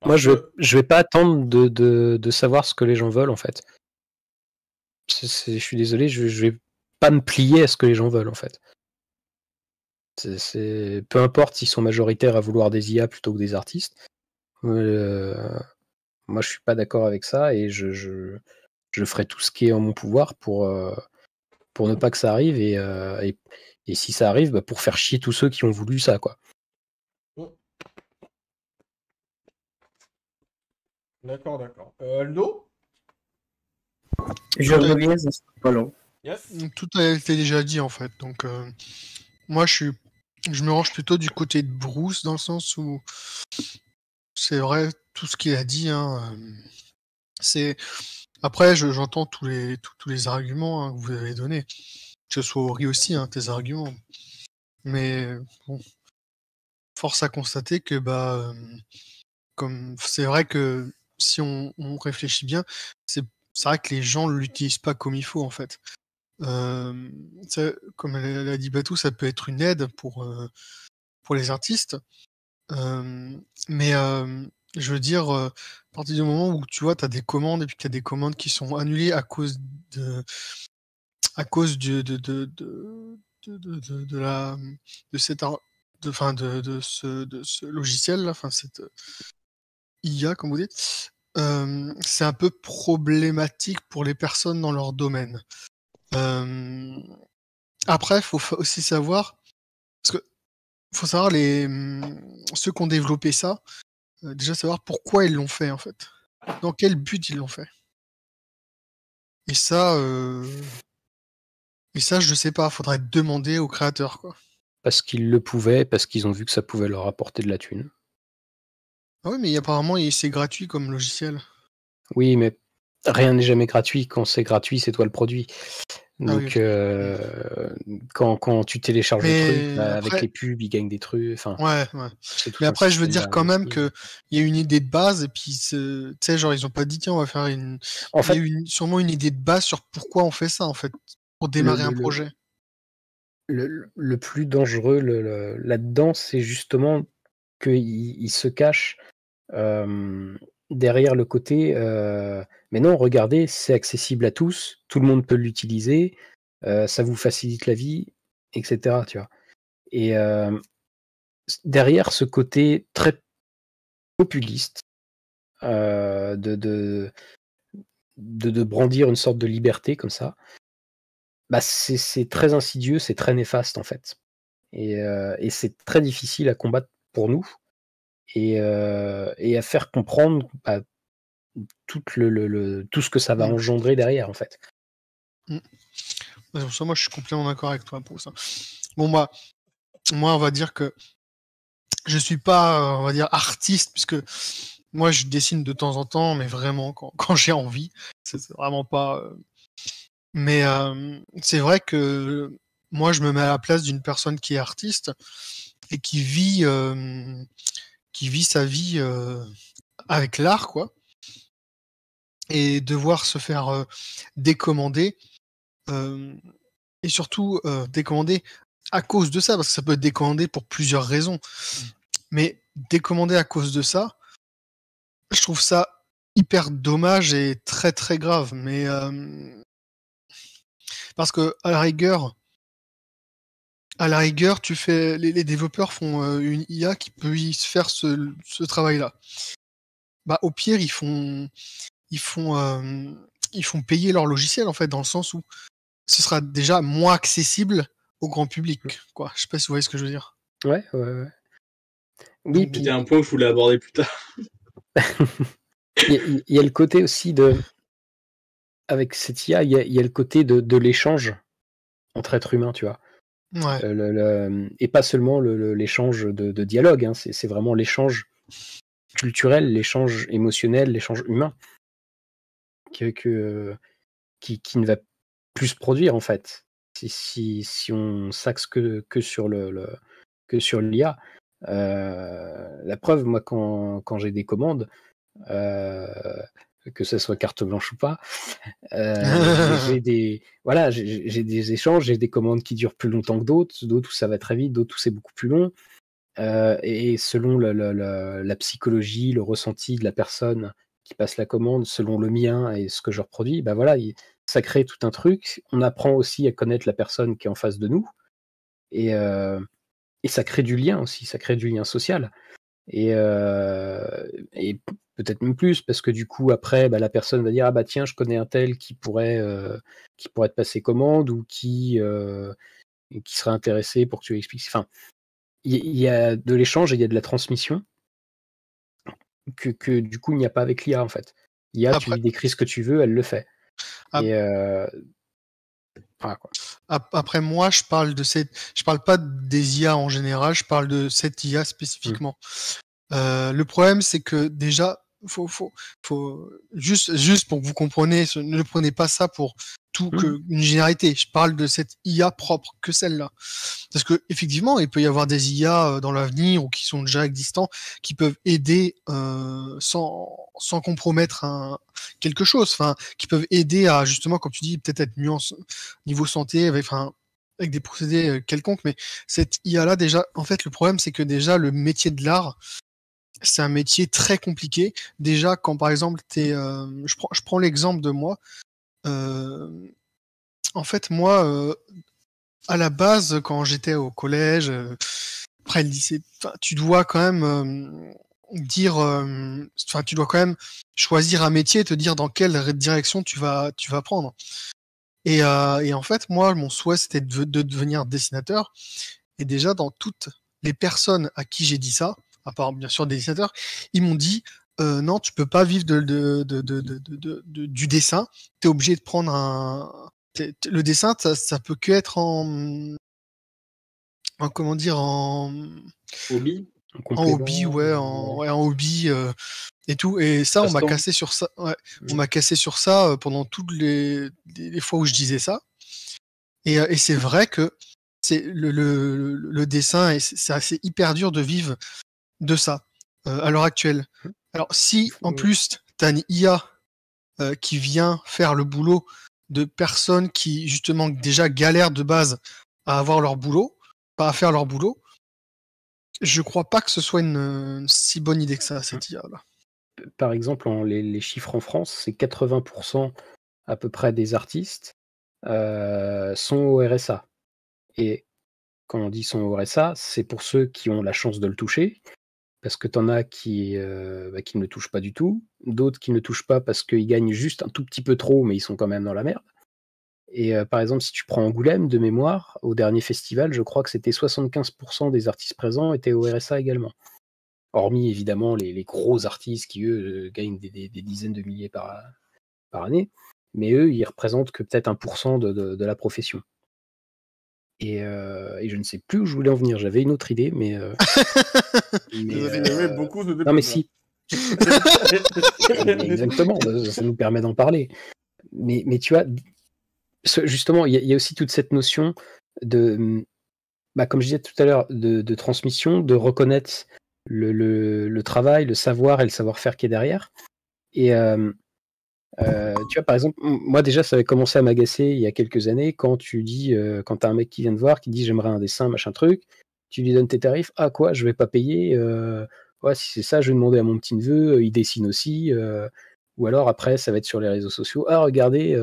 moi, Parce que je vais pas attendre de savoir ce que les gens veulent, en fait. Je suis désolé, je vais pas me plier à ce que les gens veulent, en fait. Peu importe s'ils sont majoritaires à vouloir des IA plutôt que des artistes. Moi, je suis pas d'accord avec ça et je ferai tout ce qui est en mon pouvoir pour ne pas que ça arrive et si ça arrive, bah, pour faire chier tous ceux qui ont voulu ça, quoi. D'accord, d'accord. Aldo? Je reviens, ça sera pas long. Yes? Tout a été déjà dit en fait. Donc moi je me range plutôt du côté de Bruce dans le sens où c'est vrai tout ce qu'il a dit. Hein, c'est après j'entends tous les arguments hein, que vous avez donnés. Que ce soit Ori aussi hein, tes arguments. Mais bon, force à constater que comme c'est vrai que si on réfléchit bien, c'est vrai que les gens l'utilisent pas comme il faut en fait. Comme elle a dit Batou, ça peut être une aide pour les artistes. Mais je veux dire, à partir du moment où tu vois, tu as des commandes et puis tu as des commandes qui sont annulées à cause de la de cette de ce logiciel là, enfin cette IA comme vous dites, c'est un peu problématique pour les personnes dans leur domaine. Après, il faut aussi savoir, parce que faut savoir ceux qui ont développé ça, déjà savoir pourquoi ils l'ont fait en fait. Dans quel but ils l'ont fait. Et ça, je sais pas, faudrait demander aux créateurs quoi. Parce qu'ils le pouvaient, parce qu'ils ont vu que ça pouvait leur apporter de la thune. Ah oui, mais apparemment c'est gratuit comme logiciel. Oui, mais rien n'est jamais gratuit. Quand c'est gratuit, c'est toi le produit. Ah oui, Donc, ok. quand tu télécharges le truc, Mais avec après, les pubs, ils gagnent des trucs. Enfin, ouais. c'est tout Mais un après, je veux système dire quand derrière même aussi. qu'il y a une idée de base et puis tu sais, genre ils ont pas dit tiens on va faire une. En Il y a fait, eu sûrement une idée de base sur pourquoi on fait ça en fait, pour le, démarrer un le, projet. le plus dangereux là-dedans, c'est justement qu'il se cache derrière le côté mais non, regardez, c'est accessible à tous, tout le monde peut l'utiliser, ça vous facilite la vie, etc. Tu vois. Et derrière ce côté très populiste de brandir une sorte de liberté comme ça, bah c'est très insidieux, c'est très néfaste en fait. Et c'est très difficile à combattre pour nous et à faire comprendre tout ce que ça va engendrer derrière en fait. Pour ça, moi je suis complètement d'accord avec toi pour ça. Bon moi on va dire que je suis pas on va dire artiste puisque moi je dessine de temps en temps mais vraiment quand j'ai envie. C'est vraiment pas. Mais c'est vrai que moi je me mets à la place d'une personne qui est artiste et qui vit sa vie avec l'art quoi. Et devoir se faire décommander et surtout décommander à cause de ça, parce que ça peut être décommandé pour plusieurs raisons. Mais décommander à cause de ça, je trouve ça hyper dommage et très très grave. Mais parce que à la rigueur, tu fais les développeurs font une IA qui peut y faire ce travail-là. Bah au pire ils font payer leur logiciel en fait dans le sens où ce sera déjà moins accessible au grand public quoi. Je sais pas si vous voyez ce que je veux dire. Ouais. Oui, C'était puis un point que je voulais aborder plus tard. il y a le côté aussi avec cette IA, il y a le côté de l'échange entre êtres humains, tu vois. Ouais. Et pas seulement l'échange de dialogue, hein, c'est vraiment l'échange culturel, l'échange émotionnel, l'échange humain qui ne va plus se produire en fait. Si on s'axe que sur l'IA. La preuve, moi, quand j'ai des commandes, que ce soit carte blanche ou pas. J'ai des échanges, j'ai des commandes qui durent plus longtemps que d'autres où ça va très vite, d'autres où c'est beaucoup plus long. Et selon la psychologie, le ressenti de la personne qui passe la commande, selon le mien et ce que je reproduis, bah voilà, ça crée tout un truc. On apprend aussi à connaître la personne qui est en face de nous. Et ça crée du lien aussi, ça crée du lien social. Et peut-être même plus, parce que du coup, après, bah, la personne va dire ah bah tiens, je connais un tel qui pourrait te passer commande ou qui serait intéressé pour que tu lui expliques. Enfin, il y a de l'échange et il y a de la transmission que du coup, il n'y a pas avec l'IA en fait. L'IA, tu Après, lui décris ce que tu veux, elle le fait. Ap- Et voilà, quoi. après moi, je parle pas des IA en général, je parle de cette IA spécifiquement. Le problème, c'est que déjà, faut juste pour que vous compreniez, ne prenez pas ça pour une généralité. Je parle de cette IA propre, que celle-là. Parce que effectivement, il peut y avoir des IA dans l'avenir ou qui sont déjà existants, qui peuvent aider sans compromettre quelque chose. Enfin, qui peuvent aider à justement, comme tu dis, peut-être être mieux niveau santé, avec des procédés quelconques. Mais cette IA-là, déjà, en fait, le problème, c'est que déjà le métier de l'art, c'est un métier très compliqué. Déjà, quand par exemple, je prends l'exemple de moi. En fait, moi, à la base, quand j'étais au collège, après le lycée, tu dois quand même tu dois quand même choisir un métier et te dire dans quelle direction tu vas prendre. Et en fait, moi, mon souhait, c'était de devenir dessinateur. Et déjà, dans toutes les personnes à qui j'ai dit ça, à part bien sûr des dessinateurs, ils m'ont dit non, tu peux pas vivre du dessin. Tu es obligé de prendre le dessin, ça peut que être comment dire, Hobby. en hobby, en hobby et tout. Et ça, on m'a cassé sur ça. Ouais, on m'a cassé sur ça pendant toutes les fois où je disais ça. Et c'est vrai que c'est le dessin, et c'est hyper dur de vivre de ça à l'heure actuelle. Alors si en plus tu as une IA qui vient faire le boulot de personnes qui justement déjà galèrent de base à avoir leur boulot, pas à faire leur boulot, je crois pas que ce soit une si bonne idée que ça, cette IA là. Par exemple, les chiffres en France, c'est 80% à peu près des artistes sont au RSA. Et quand on dit sont au RSA, c'est pour ceux qui ont la chance de le toucher, parce que tu en as qui ne le touchent pas du tout, d'autres qui ne le touchent pas parce qu'ils gagnent juste un tout petit peu trop, mais ils sont quand même dans la merde. Et par exemple, si tu prends Angoulême, de mémoire, au dernier festival, je crois que c'était 75% des artistes présents étaient au RSA également. Hormis évidemment les gros artistes qui, eux, gagnent des dizaines de milliers par année. Mais eux, ils représentent que peut-être 1% de la profession. Et je ne sais plus où je voulais en venir. J'avais une autre idée, mais. Beaucoup de non, mais si. Exactement, ça nous permet d'en parler. Mais tu vois, justement, il y a aussi toute cette notion de, comme je disais tout à l'heure, de transmission, de reconnaître le travail, le savoir et le savoir-faire qui est derrière. Et tu vois, par exemple, moi déjà, ça avait commencé à m'agacer il y a quelques années quand tu dis, quand t'as un mec qui vient te voir, qui dit j'aimerais un dessin, machin truc, tu lui donnes tes tarifs, ah quoi, je vais pas payer, ouais, si c'est ça, je vais demander à mon petit neveu, il dessine aussi, ou alors après, ça va être sur les réseaux sociaux, ah regardez,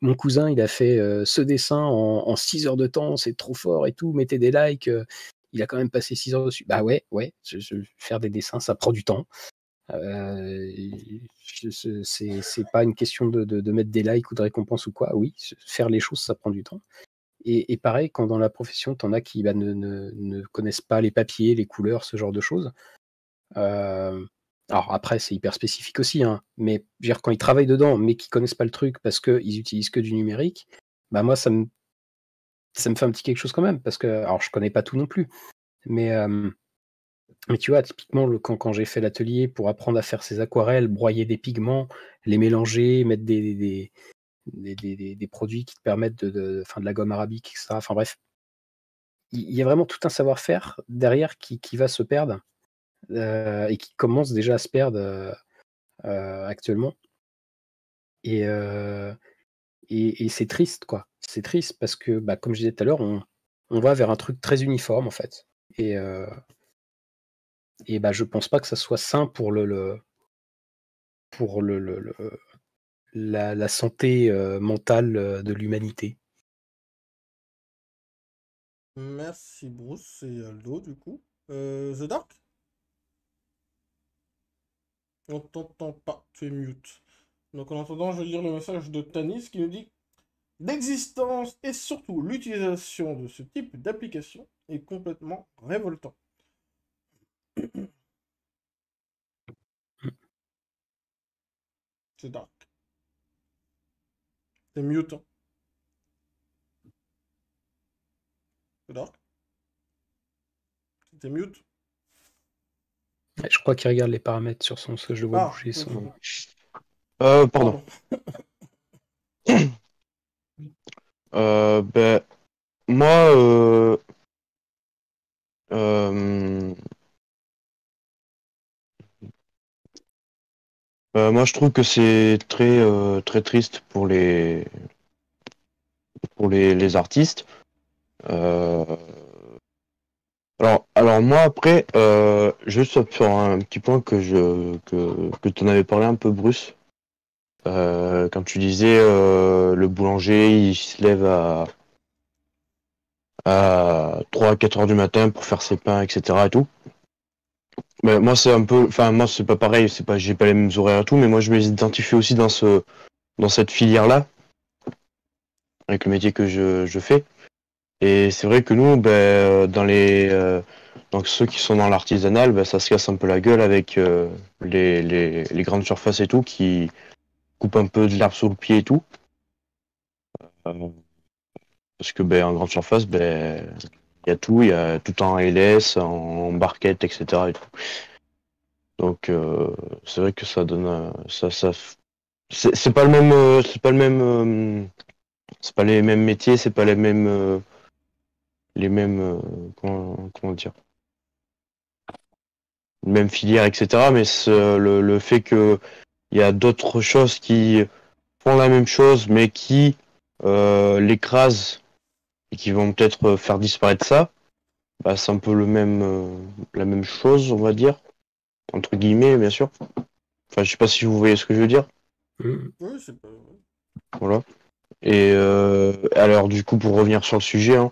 mon cousin, il a fait ce dessin en 6 heures de temps, c'est trop fort et tout, mettez des likes, il a quand même passé 6 heures dessus. Bah ouais, faire des dessins, ça prend du temps. C'est pas une question de mettre des likes ou de récompenses ou quoi. Oui, faire les choses, ça prend du temps. Et pareil, quand dans la profession, t'en as qui ne connaissent pas les papiers, les couleurs, ce genre de choses. Alors après, c'est hyper spécifique aussi, hein, mais je veux dire, quand ils travaillent dedans, mais qu'ils connaissent pas le truc parce qu'ils utilisent que du numérique, bah moi, ça me fait un petit quelque chose quand même, parce que, alors je connais pas tout non plus, mais tu vois, typiquement, quand j'ai fait l'atelier pour apprendre à faire ces aquarelles, broyer des pigments, les mélanger, mettre des produits qui te permettent de la gomme arabique, etc. Enfin bref, il y a vraiment tout un savoir-faire derrière qui va se perdre et qui commence déjà à se perdre actuellement. Et c'est triste, quoi. C'est triste parce que, comme je disais tout à l'heure, on va vers un truc très uniforme, en fait. Et je pense pas que ça soit sain pour la santé mentale de l'humanité. Merci Bruce et Aldo du coup. The Dark? On t'entend pas, tu es mute. Donc en attendant, je vais lire le message de Tanis qui nous dit: l'existence et surtout l'utilisation de ce type d'application est complètement révoltant. C'est dark. C'est mute. Hein. C'est dark. C'était mute. Je crois qu'il regarde les paramètres sur son, parce que je le vois bouger son. Pardon. Ben, moi, moi, je trouve que c'est très triste pour les artistes. Alors moi après, juste sur un petit point que tu en avais parlé un peu, Bruce, quand tu disais le boulanger, il se lève à 3 à 4 heures du matin pour faire ses pains, etc. et tout. Mais moi c'est un peu, enfin moi c'est pas pareil, j'ai pas les mêmes horaires et tout, mais moi je m'identifie aussi dans cette filière-là, avec le métier que je fais. Et c'est vrai que nous, donc ceux qui sont dans l'artisanal, ça se casse un peu la gueule avec les grandes surfaces et tout, qui coupent un peu de l'herbe sous le pied et tout. Parce que en grande surface, il y a tout, il y a tout en LS, en barquette, etc. et tout. Donc c'est vrai que ça donne c'est pas le même c'est pas les mêmes métiers, c'est pas les mêmes comment dire, même filière, etc. Mais le fait que il y a d'autres choses qui font la même chose, mais qui l'écrasent et qui vont peut-être faire disparaître ça, c'est un peu la même chose, on va dire, entre guillemets, bien sûr. Enfin, je sais pas si vous voyez ce que je veux dire. Oui, c'est pas. Voilà. Et alors, du coup, pour revenir sur le sujet, hein,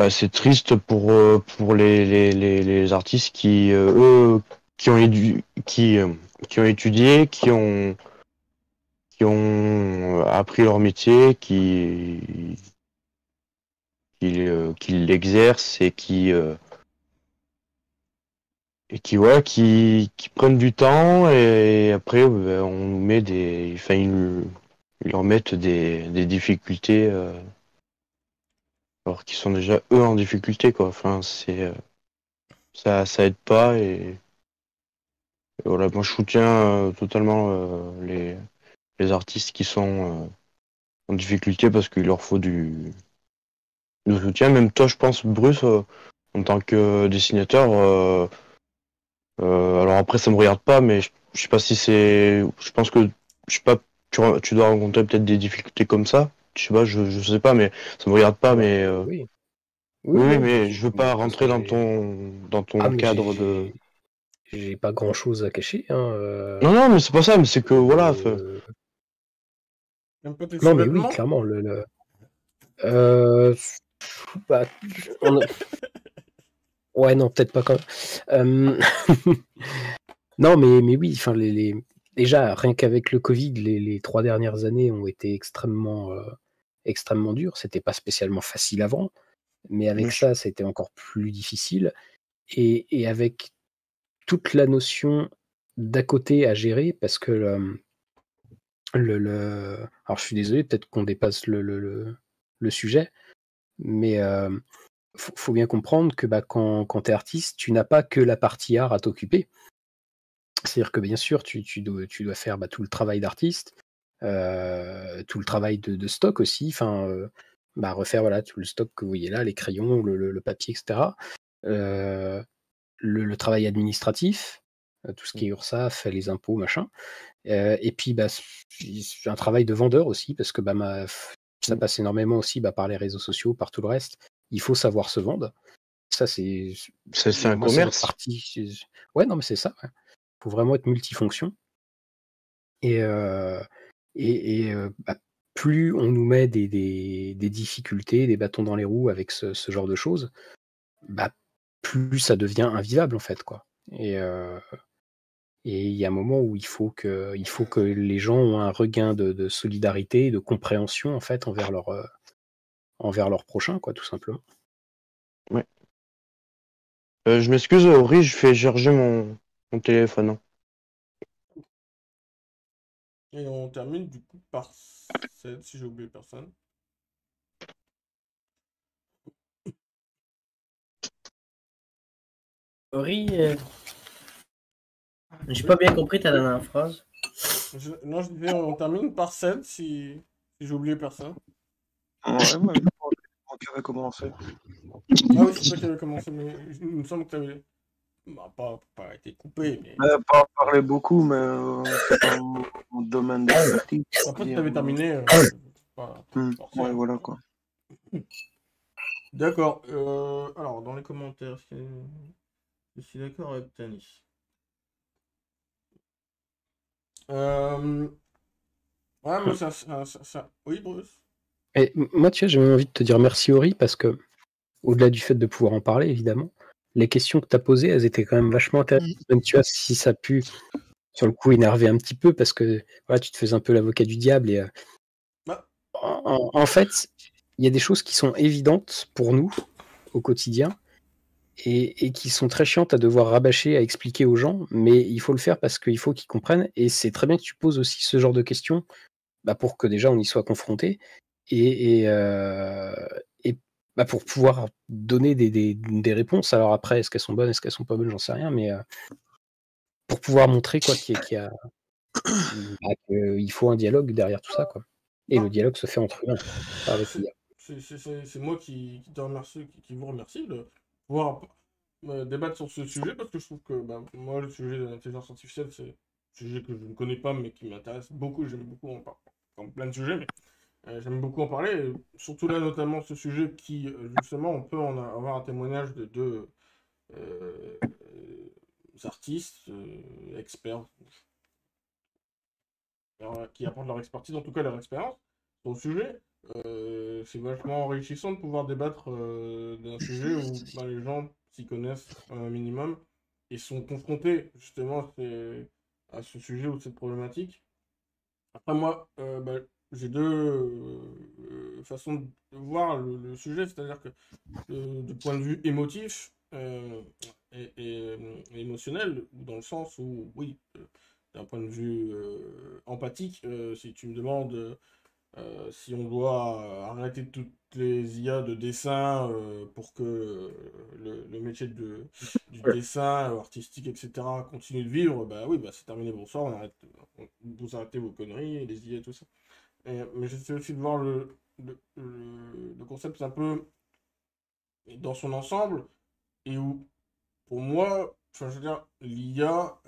c'est triste pour les artistes qui eux qui ont étudié, qui ont appris leur métier, qui l'exercent et qui prennent du temps, et après on met ils leur mettent des difficultés alors qu'ils sont déjà eux en difficulté, quoi. Enfin, ça aide pas, et voilà, moi je soutiens totalement les artistes qui sont en difficulté, parce qu'il leur faut du soutien. Même toi, je pense, Bruce, en tant que dessinateur, alors après ça me regarde pas, mais je sais pas si je pense que, je sais pas, tu dois rencontrer peut-être des difficultés comme ça. Je sais pas, je sais pas, mais ça me regarde pas, mais Oui. oui, non, mais je veux pas de toute rentrer façon, dans ton mais cadre de. j'ai pas grand chose à cacher. Non, non, mais c'est pas ça, mais c'est que voilà. Un peu tes Non, mais oui, sous-vêtements? clairement. Bah, on- Ouais, non, peut-être pas quand même. Non, mais oui, enfin, déjà, rien qu'avec le Covid, les 3 dernières années ont été extrêmement dures. C'était pas spécialement facile avant, mais avec ça, c'était encore plus difficile. Et avec toute la notion d'à côté à gérer, parce que alors je suis désolé, peut-être qu'on dépasse le sujet, mais faut bien comprendre que quand tu es artiste, tu n'as pas que la partie art à t'occuper. C'est-à-dire que bien sûr, tu dois faire tout le travail d'artiste, tout le travail de stock aussi, enfin, refaire voilà, tout le stock que vous voyez là, les crayons, le papier, etc. le travail administratif, tout ce qui est URSSAF, les impôts, machin. Et puis, c'est un travail de vendeur aussi, parce que ça passe énormément aussi par les réseaux sociaux, par tout le reste. Il faut savoir se vendre. Ça, c'est C'est un moi, c'est notre commerce. partie. Ouais, non, mais c'est ça. Il faut vraiment être multifonction. Et, plus on nous met des difficultés, des bâtons dans les roues avec ce genre de choses, plus ça devient invivable, en fait, quoi. Et il y a un moment où il faut que les gens ont un regain de solidarité, de compréhension, en fait, envers leur prochain, quoi, tout simplement. Ouais. Je m'excuse, Aurélie, je fais charger mon téléphone. Hein. Et on termine du coup par 7, si j'ai oublié personne. Ori, j'ai pas bien compris ta dernière phrase. Non, je disais, on termine par 7, si j'ai oublié personne. Ouais, moi, je crois que c'est moi qui avait commencé. Ah oui, c'est toi qui avais commencé, mais il me semble que tu avais pas été coupé, mais... Pas parler beaucoup, mais c'est pas mon domaine d'expertise. Après, tu avais terminé. Pas Ouais, sortir. voilà quoi. D'accord. Alors, dans les commentaires, je suis d'accord avec Tanis. Ouais, mais ça... Oui, Bruce. Et moi, tu vois, j'avais envie de te dire merci, Ori, parce que, au-delà du fait de pouvoir en parler, évidemment, les questions que tu as posées, elles étaient quand même vachement intéressantes. Même, tu vois, si ça a pu, sur le coup, énerver un petit peu, parce que voilà, tu te fais un peu l'avocat du diable. Et Bah. en fait, il y a des choses qui sont évidentes pour nous, au quotidien, et qui sont très chiantes à devoir rabâcher, à expliquer aux gens, mais il faut le faire parce qu'il faut qu'ils comprennent. Et c'est très bien que tu poses aussi ce genre de questions pour que déjà on y soit confronté. Et pour pouvoir donner des réponses. Alors après, est-ce qu'elles sont bonnes, est-ce qu'elles sont pas bonnes, j'en sais rien, mais pour pouvoir montrer quoi qu'il faut un dialogue derrière tout ça, quoi. Et Non. le dialogue se fait entre humains, pas avec l'IA. C'est moi qui te remercie, qui vous remercie de pouvoir débattre sur ce sujet, parce que je trouve que moi, le sujet de l'intelligence artificielle, c'est un sujet que je ne connais pas, mais qui m'intéresse beaucoup. J'aime beaucoup en parler. Comme plein de sujets, mais j'aime beaucoup en parler. Et surtout là, notamment ce sujet qui, justement, on peut en avoir un témoignage de deux artistes, experts, qui apportent leur expertise, en tout cas leur expérience, sur le sujet. C'est vachement enrichissant de pouvoir débattre d'un sujet où les gens s'y connaissent un minimum et sont confrontés justement à ce sujet ou cette problématique. Après moi, j'ai deux façons de voir le sujet, c'est-à-dire que de point de vue émotif et émotionnel, dans le sens où, oui, d'un point de vue empathique, si tu me demandes si on doit arrêter toutes les IA de dessin pour que le métier du dessin artistique, etc., continue de vivre, bah oui, c'est terminé, bonsoir, vous arrêtez vos conneries, les IA et tout ça. Mais j'essaie aussi de voir le concept un peu dans son ensemble, et où, pour moi, enfin, je veux dire, l'IA,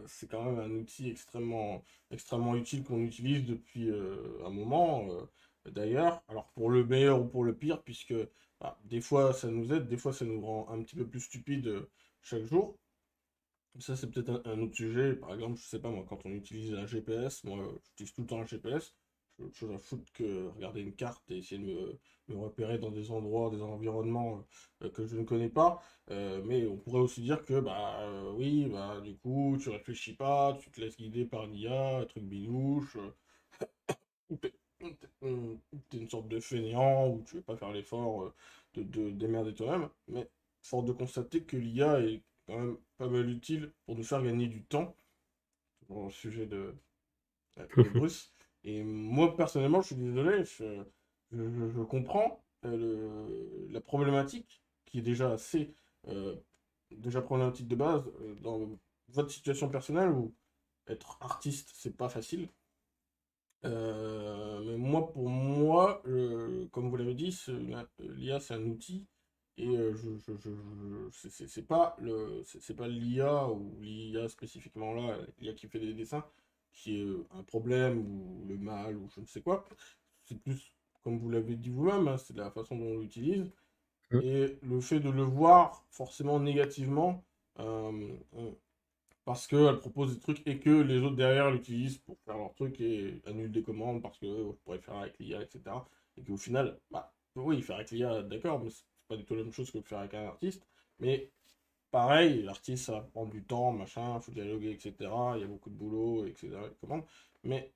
c'est quand même un outil extrêmement utile qu'on utilise depuis un moment, d'ailleurs. Alors, pour le meilleur ou pour le pire, puisque des fois, ça nous aide, des fois, ça nous rend un petit peu plus stupides chaque jour. Ça, c'est peut-être un autre sujet. Par exemple, je sais pas, moi, quand on utilise un GPS, moi, j'utilise tout le temps un GPS. J'ai autre chose à foutre que regarder une carte et essayer de me repérer dans des endroits, des environnements que je ne connais pas. Mais on pourrait aussi dire que, oui, du coup, tu réfléchis pas, tu te laisses guider par l'IA, un truc bidouche, ou t'es une sorte de fainéant, ou tu veux pas faire l'effort de démerder toi-même. Mais fort de constater que l'IA est quand même pas mal utile pour nous faire gagner du temps, au sujet de Bruce. Et moi, personnellement, je suis désolé, je comprends la problématique, qui est déjà déjà problématique de base, dans votre situation personnelle, où être artiste, c'est pas facile. Mais moi, pour moi, comme vous l'avez dit, l'IA, c'est un outil Et c'est pas l'IA ou l'IA spécifiquement là, l'IA qui fait des dessins, qui est un problème ou le mal ou je ne sais quoi. C'est plus, comme vous l'avez dit vous-même, hein, c'est la façon dont on l'utilise. Mm. Et le fait de le voir forcément négativement, euh, euh, parce qu'elle propose des trucs et que les autres derrière l'utilisent pour faire leur truc et annulent des commandes parce que je pourrais faire avec l'IA, etc. Et qu'au final, bah oui, faire avec l'IA, d'accord, mais c'est pas du tout la même chose que faire avec un artiste. Mais pareil, l'artiste, ça va prendre du temps, machin, faut dialoguer, etc. Il y a beaucoup de boulot, etc. les commandes. Mais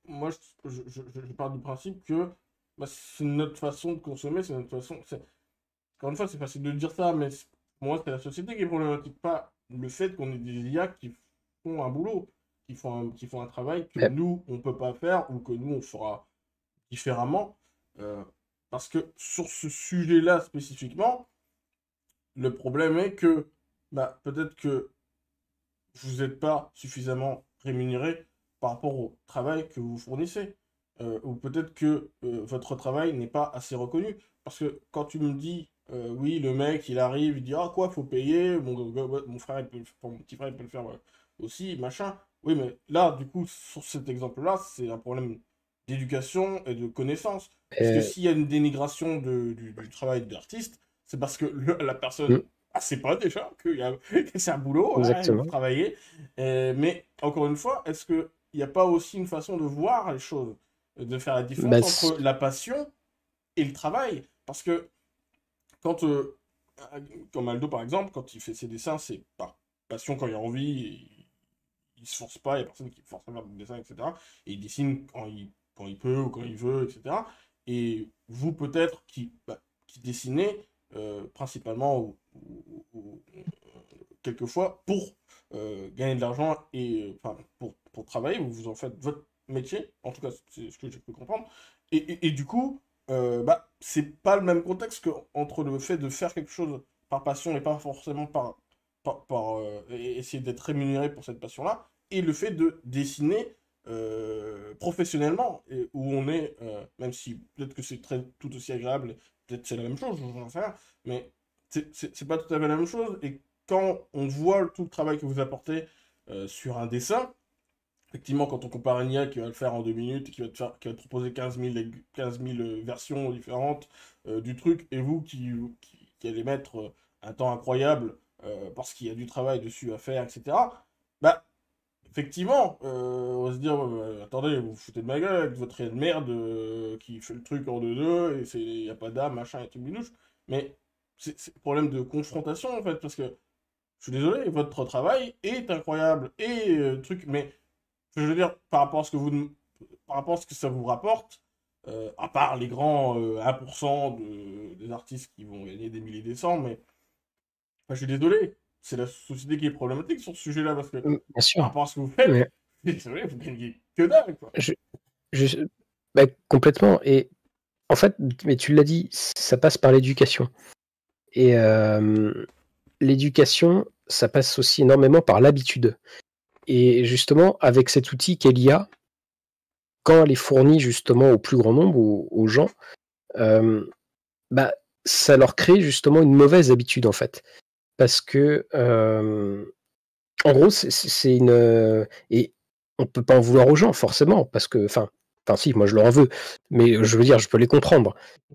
moi, je pars du principe que bah, c'est notre façon de consommer, c'est notre façon. Encore une fois, c'est facile de dire ça, mais pour moi, c'est la société qui est problématique, pas le fait qu'on ait des IA qui font un boulot, qui font un travail que Mais- nous, on peut pas faire ou que nous, on fera différemment. Euh, Parce que sur ce sujet-là spécifiquement, le problème est que bah, peut-être que vous n'êtes pas suffisamment rémunéré par rapport au travail que vous fournissez. Ou peut-être que votre travail n'est pas assez reconnu. Parce que quand tu me dis, oui, le mec, il arrive, il dit, ah quoi, faut payer, mon frère, mon petit frère, il peut le faire aussi, machin. Oui, mais là, du coup, sur cet exemple-là, c'est un problème d'éducation et de connaissance. Parce que euh, s'il y a une dénigration du travail de l'artiste, c'est parce que la personne mm, c'est pas déjà que c'est un boulot, hein, il faut exactement. travailler. Mais encore une fois, est-ce qu'il n'y a pas aussi une façon de voir les choses, de faire la différence Bah, entre la passion et le travail? Parce que quand, comme Aldo par exemple, quand il fait ses dessins, c'est par passion quand il a envie, il se force pas, il n'y a personne qui le force à faire des dessins, etc. Et il dessine quand il peut ou quand il veut, etc. Et vous, peut-être, qui dessinez principalement ou quelquefois pour gagner de l'argent et enfin, pour travailler, vous en faites votre métier, en tout cas, c'est ce que j'ai pu comprendre. Et du coup, bah, c'est pas le même contexte que entre le fait de faire quelque chose par passion et pas forcément essayer d'être rémunéré pour cette passion-là, et le fait de dessiner professionnellement, où on est, même si peut-être que c'est tout aussi agréable, peut-être c'est la même chose, j'en sais rien, mais c'est pas tout à fait la même chose. Et quand on voit tout le travail que vous apportez sur un dessin, effectivement, quand on compare une IA qui va le faire en 2 minutes et qui va te proposer 15 000 versions différentes du truc, et vous qui allez mettre un temps incroyable parce qu'il y a du travail dessus à faire, etc., bah, effectivement, on va se dire, attendez, vous vous foutez de ma gueule avec votre IA de merde qui fait le truc en 2-2, et il n'y a pas d'âme, machin, et tout bidouche. Mais c'est le problème de confrontation, en fait, parce que, je suis désolé, votre travail est incroyable, et truc, mais je veux dire, par rapport à ce que ça vous rapporte, à part les grands 1% des artistes qui vont gagner des milliers des cents, mais enfin, je suis désolé, c'est la société qui est problématique sur ce sujet-là, parce que Bien par sûr. rapport à ce que vous faites, Ouais. je suis désolé, vous gagnez que dalle, quoi. Je, je- Bah, complètement. Et en fait, mais tu l'as dit, ça passe par l'éducation. Et l'éducation, ça passe aussi énormément par l'habitude. Et justement, avec cet outil qu'est l'IA, quand elle est fournie justement au plus grand nombre, aux gens, euh, bah, ça leur crée justement une mauvaise habitude en fait. Parce que, en gros, c'est une. Et on peut pas en vouloir aux gens, forcément, parce que, enfin, si, moi je leur en veux, mais je veux dire, je peux les comprendre.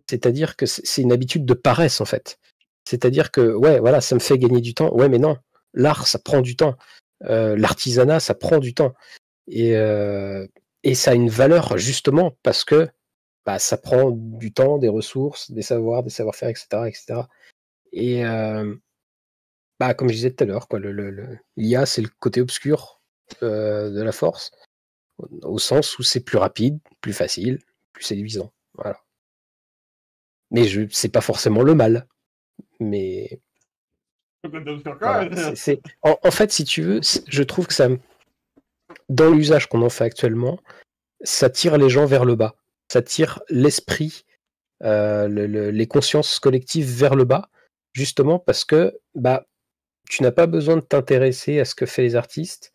C'est-à-dire que c'est une habitude de paresse, en fait. C'est-à-dire que, ouais, voilà, ça me fait gagner du temps. Ouais, mais non, l'art, ça prend du temps. L'artisanat, ça prend du temps. Et, et ça a une valeur, justement, parce que bah, ça prend du temps, des ressources, des savoirs, des savoir-faire, etc., etc. Et bah, comme je disais tout à l'heure, quoi, l'IA, c'est le côté obscur de la force, au sens où c'est plus rapide, plus facile, plus séduisant. Voilà. Mais c'est pas forcément le mal. Mais voilà. En fait, si tu veux, je trouve que ça, dans l'usage qu'on en fait actuellement, ça tire les gens vers le bas. Ça tire l'esprit, les consciences collectives vers le bas, justement parce que bah, tu n'as pas besoin de t'intéresser à ce que font les artistes,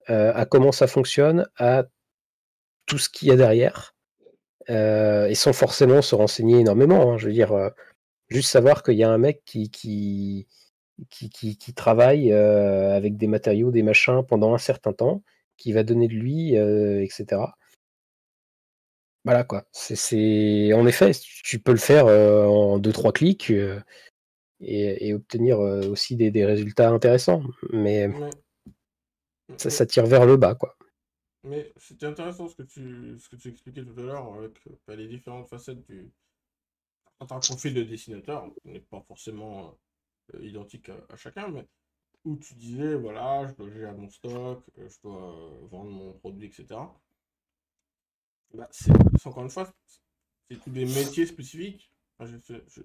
à comment ça fonctionne, à tout ce qu'il y a derrière. et sans forcément se renseigner énormément, hein. Je veux dire, juste savoir qu'il y a un mec qui travaille avec des matériaux, des machins pendant un certain temps, qui va donner de lui, etc. Voilà quoi. En effet, tu peux le faire en 2-3 clics et obtenir aussi des résultats intéressants, mais Mais, ça tire vers le bas, quoi. mais c'était intéressant ce que tu expliquais tout à l'heure avec les différentes facettes du un profil de dessinateur, qui n'est pas forcément identique à chacun, mais où tu disais, voilà, je dois gérer mon stock, je dois vendre mon produit, etc. Bah, c'est encore une fois, c'est tous des métiers spécifiques. Enfin,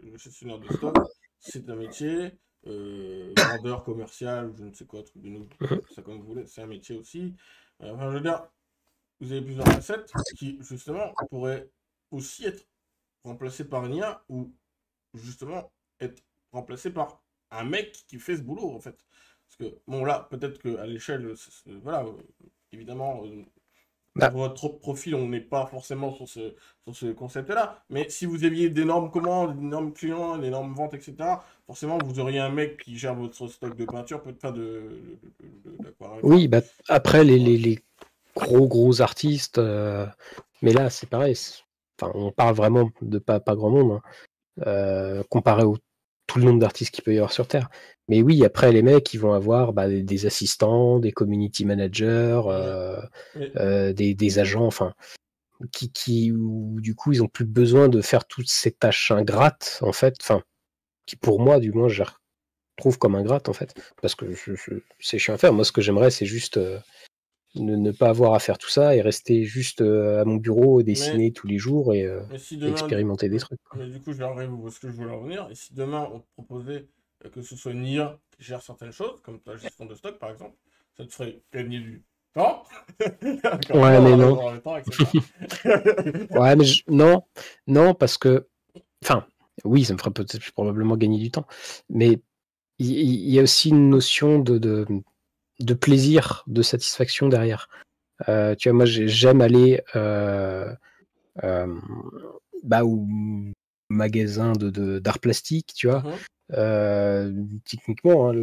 le gestionnaire de stock, c'est un métier. Vendeur commercial, ou je ne sais quoi, truc de nous, ça comme vous voulez, c'est un métier aussi. Enfin, je veux dire, vous avez plusieurs facettes qui, justement, pourraient aussi être remplacées par une IA ou, justement, être remplacées par un mec qui fait ce boulot, en fait. Parce que, bon, là, peut-être qu'à l'échelle, voilà, évidemment, Bah, sur votre profil, on n'est pas forcément sur ce concept-là. Mais si vous aviez d'énormes commandes, d'énormes clients, d'énormes ventes, etc., forcément, vous auriez un mec qui gère votre stock de peinture, peut-être d'aquarelle. oui, bah, après, les gros artistes, mais là, c'est pareil. Enfin, on parle vraiment de pas grand monde, hein, comparé au tout le nombre d'artistes qu'il peut y avoir sur Terre. Mais oui, après, les mecs, ils vont avoir des assistants, des community managers, des agents, enfin, où, du coup, ils ont plus besoin de faire toutes ces tâches ingrates, en fait, enfin, qui pour moi, du moins, je trouve comme ingrates, en fait, parce que c'est chiant à faire. Moi, ce que j'aimerais, c'est juste ne pas avoir à faire tout ça et rester juste à mon bureau, dessiner tous les jours et Mais si demain, expérimenter des trucs, quoi. mais du coup, j'arrive où est-ce que je voulais en venir. Et si demain, on te proposait que ce soit une IA qui gère certaines choses, comme ta gestion de stock, par exemple, ça te ferait gagner du temps. Ouais, mais non. Dans le temps, etc. Ouais, mais non, parce que, enfin, oui, ça me ferait peut-être probablement gagner du temps, mais il y a aussi une notion de plaisir, de satisfaction derrière. Tu vois, moi, j'aime aller au magasin d'art plastique, tu vois. Techniquement, hein,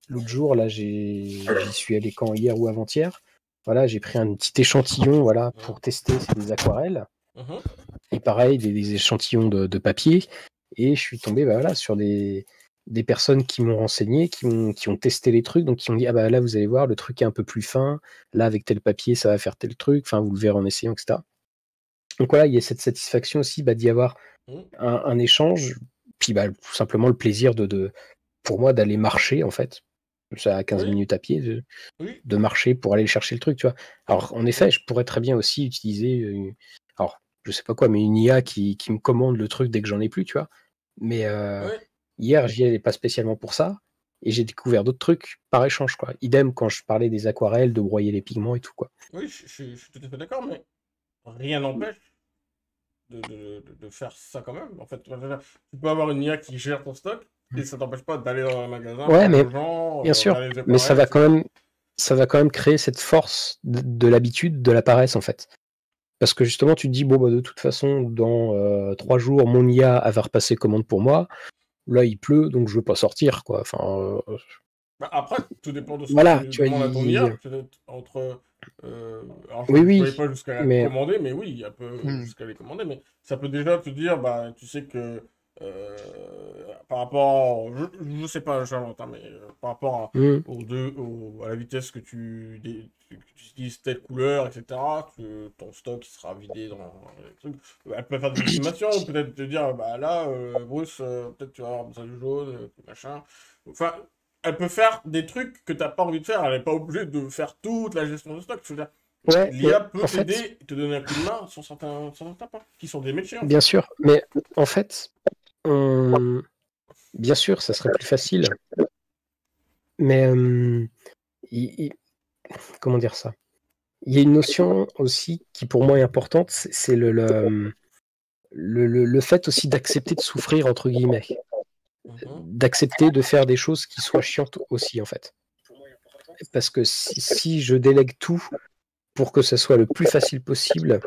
l'autre jour, là, j'y suis allé quand, hier ou avant-hier. Voilà, j'ai pris un petit échantillon, voilà, pour tester, c'est des aquarelles. Et pareil, des échantillons de papier. Et je suis tombé voilà, sur des personnes qui m'ont renseigné, qui ont testé les trucs, donc qui ont dit, ah bah là, vous allez voir, le truc est un peu plus fin. Là, avec tel papier, ça va faire tel truc. Enfin, vous le verrez en essayant, etc. Donc voilà, il y a cette satisfaction aussi d'y avoir un échange. Puis tout simplement le plaisir pour moi, d'aller marcher, en fait. Ça à 15 minutes à pied, de marcher pour aller chercher le truc, tu vois. Alors, en effet, je pourrais très bien aussi utiliser, alors, je sais pas quoi, mais une IA qui me commande le truc dès que j'en ai plus, tu vois. Mais hier, j'y allais pas spécialement pour ça, et j'ai découvert d'autres trucs par échange, quoi. Idem quand je parlais des aquarelles, de broyer les pigments et tout, quoi. Oui, je suis tout à fait d'accord, mais rien n'empêche de faire ça quand même. En fait, tu peux avoir une IA qui gère ton stock, et ça t'empêche pas d'aller dans un magasin, Ouais, mais aux gens, bien sûr, les mais ça aquarelles, va quand même créer cette force de l'habitude, de la paresse, en fait. Parce que justement, tu te dis, bon, bah, de toute façon, dans 3 jours, mon IA va repasser commande pour moi. Là, il pleut, donc je veux pas sortir, quoi. Enfin, Bah, après, tout dépend de ce voilà, que tu tu vois, demandes à ton IA. Peut-être entre. Alors, je oui, ne oui, voyais pas jusqu'à mais commander, mais oui, il peut jusqu'à les commander. Mais ça peut déjà te dire, bah, tu sais que par rapport. Je sais pas, j'invente, hein, mais par rapport à la vitesse que tu utilises telle couleur, etc., ton stock il sera vidé dans les trucs. Elle peut faire des estimations, peut-être te dire, bah là, Bruce, peut-être tu vas avoir besoin du jaune, machin. Enfin, elle peut faire des trucs que tu n'as pas envie de faire. Elle n'est pas obligée de faire toute la gestion de stock. Je veux dire, ouais, l'IA peut en t'aider fait, et te donner un coup de main sur certains points, qui sont des métiers. bien sûr, mais en fait, bien sûr, ça serait plus facile, mais comment dire ça? Il y a une notion aussi qui pour moi est importante, c'est le fait aussi d'accepter de souffrir, entre guillemets. D'accepter de faire des choses qui soient chiantes aussi, en fait. Parce que si je délègue tout pour que ça soit le plus facile possible,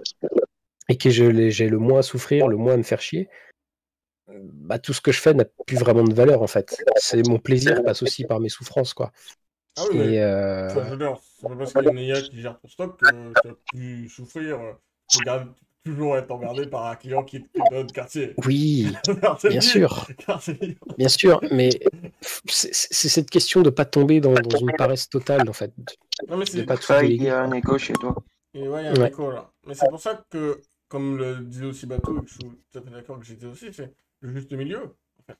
et que j'ai le moins à souffrir, le moins à me faire chier, bah, tout ce que je fais n'a plus vraiment de valeur en fait. C'est mon plaisir passe aussi par mes souffrances, quoi. Ah oui, mais Et enfin, je veux dire, c'est pas parce qu'il y a une IA qui gère ton stock que tu vas plus souffrir. Tu gardes toujours être emmerdé par un client qui te donne quartier. oui, Quartier bien libre, sûr, quartier libre. bien sûr, mais c'est cette question de pas tomber dans une paresse totale en fait, Non, mais de c'est. pas tout Ça, il y déléguer. a un écho chez toi. Et ouais, il y a un Ouais. écho là. Mais c'est pour ça que, comme le disait aussi Bateau, et que je suis tout à fait d'accord que j'étais aussi, c'est le juste milieu, en fait.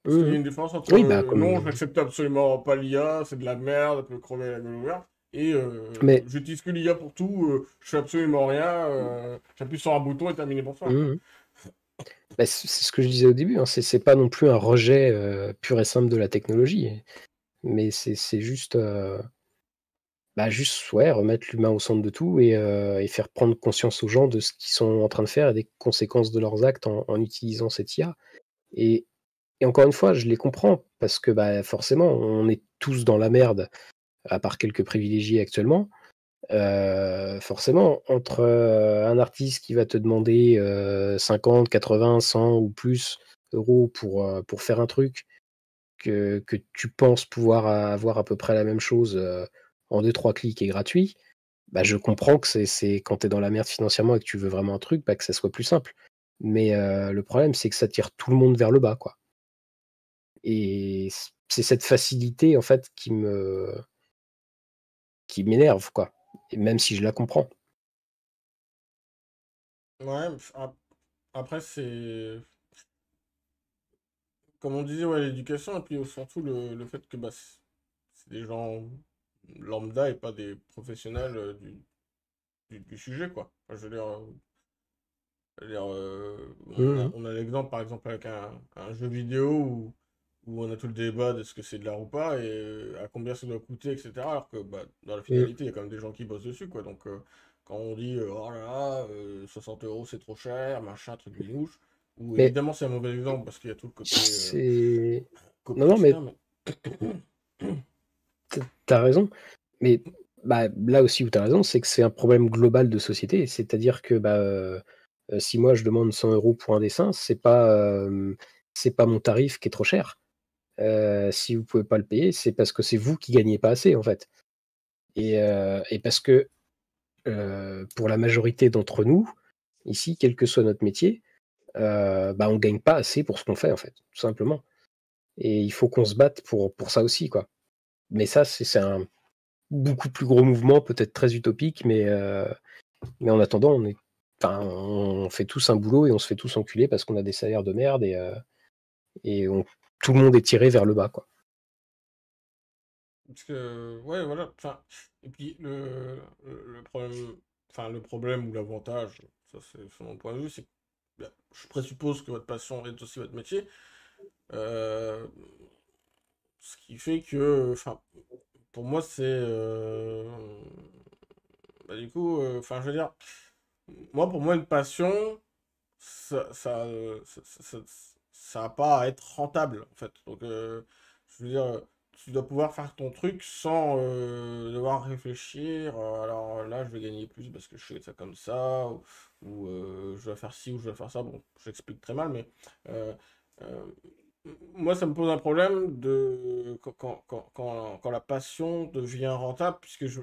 Parce qu'il y a une différence entre Oui, bah non, je comme. n'accepte absolument pas l'IA, c'est de la merde, elle peut crever la gueule ouverte, et Mais j'utilise que l'IA pour tout, je fais absolument rien, j'appuie sur un bouton et terminé pour ça. Bah, c'est ce que je disais au début, hein, c'est pas non plus un rejet pur et simple de la technologie, mais c'est juste, bah, juste ouais, remettre l'humain au centre de tout et faire prendre conscience aux gens de ce qu'ils sont en train de faire et des conséquences de leurs actes en utilisant cette IA. Et, et encore une fois, je les comprends parce que bah, forcément, on est tous dans la merde, à part quelques privilégiés actuellement. Forcément, entre un artiste qui va te demander 50, 80, 100 ou plus euros pour faire un truc que tu penses pouvoir avoir à peu près la même chose en 2-3 clics et gratuit, bah, je comprends que c'est quand tu es dans la merde financièrement et que tu veux vraiment un truc, bah, que ça soit plus simple. Mais le problème, c'est que ça tire tout le monde vers le bas, quoi. Et c'est cette facilité, en fait, qui m'énerve, quoi. Et même si je la comprends. Ouais, après, c'est. Comme on disait, ouais, l'éducation, et puis surtout le fait que bah, c'est des gens lambda et pas des professionnels du sujet, quoi. Enfin, je veux dire, Mmh. on a l'exemple, par exemple, avec un jeu vidéo où on a tout le débat de ce que c'est de l'art ou pas et à combien ça doit coûter, etc. Alors que bah, dans la Mmh. finalité, il y a quand même des gens qui bossent dessus, quoi. Donc, quand on dit oh là là, 60 euros c'est trop cher, machin, truc bidouche, ou Mais évidemment c'est un mauvais exemple parce qu'il y a tout le côté c'est. Non, copie, non, mais etc. Mais... t'as raison. Mais bah, là aussi où tu as raison, c'est que c'est un problème global de société. C'est-à-dire que bah, si moi je demande 100 euros pour un dessin, c'est pas mon tarif qui est trop cher. Si vous pouvez pas le payer, c'est parce que c'est vous qui gagnez pas assez, en fait. Et parce que pour la majorité d'entre nous, ici, quel que soit notre métier, bah, on gagne pas assez pour ce qu'on fait, en fait, tout simplement. Et il faut qu'on se batte pour ça aussi, quoi. Mais ça, c'est un beaucoup plus gros mouvement, peut-être très utopique, mais en attendant, on fait tous un boulot et on se fait tous enculer parce qu'on a des salaires de merde et tout le monde est tiré vers le bas, quoi. Parce que, ouais, voilà. Enfin, et puis, le problème, enfin, le problème ou l'avantage, ça c'est sur mon point de vue, c'est que bah, je présuppose que votre passion est aussi votre métier. Euh, Ce qui fait que, enfin, pour moi, c'est. Bah, du coup, enfin, je veux dire, moi, pour moi, une passion, ça n'a pas à être rentable, en fait. Donc, je veux dire, tu dois pouvoir faire ton truc sans devoir réfléchir. Alors là, je vais gagner plus parce que je fais ça comme ça, ou, je dois faire ci ou je dois faire ça. Bon, j'explique très mal, mais euh, euh, moi, ça me pose un problème quand la passion devient rentable, puisque je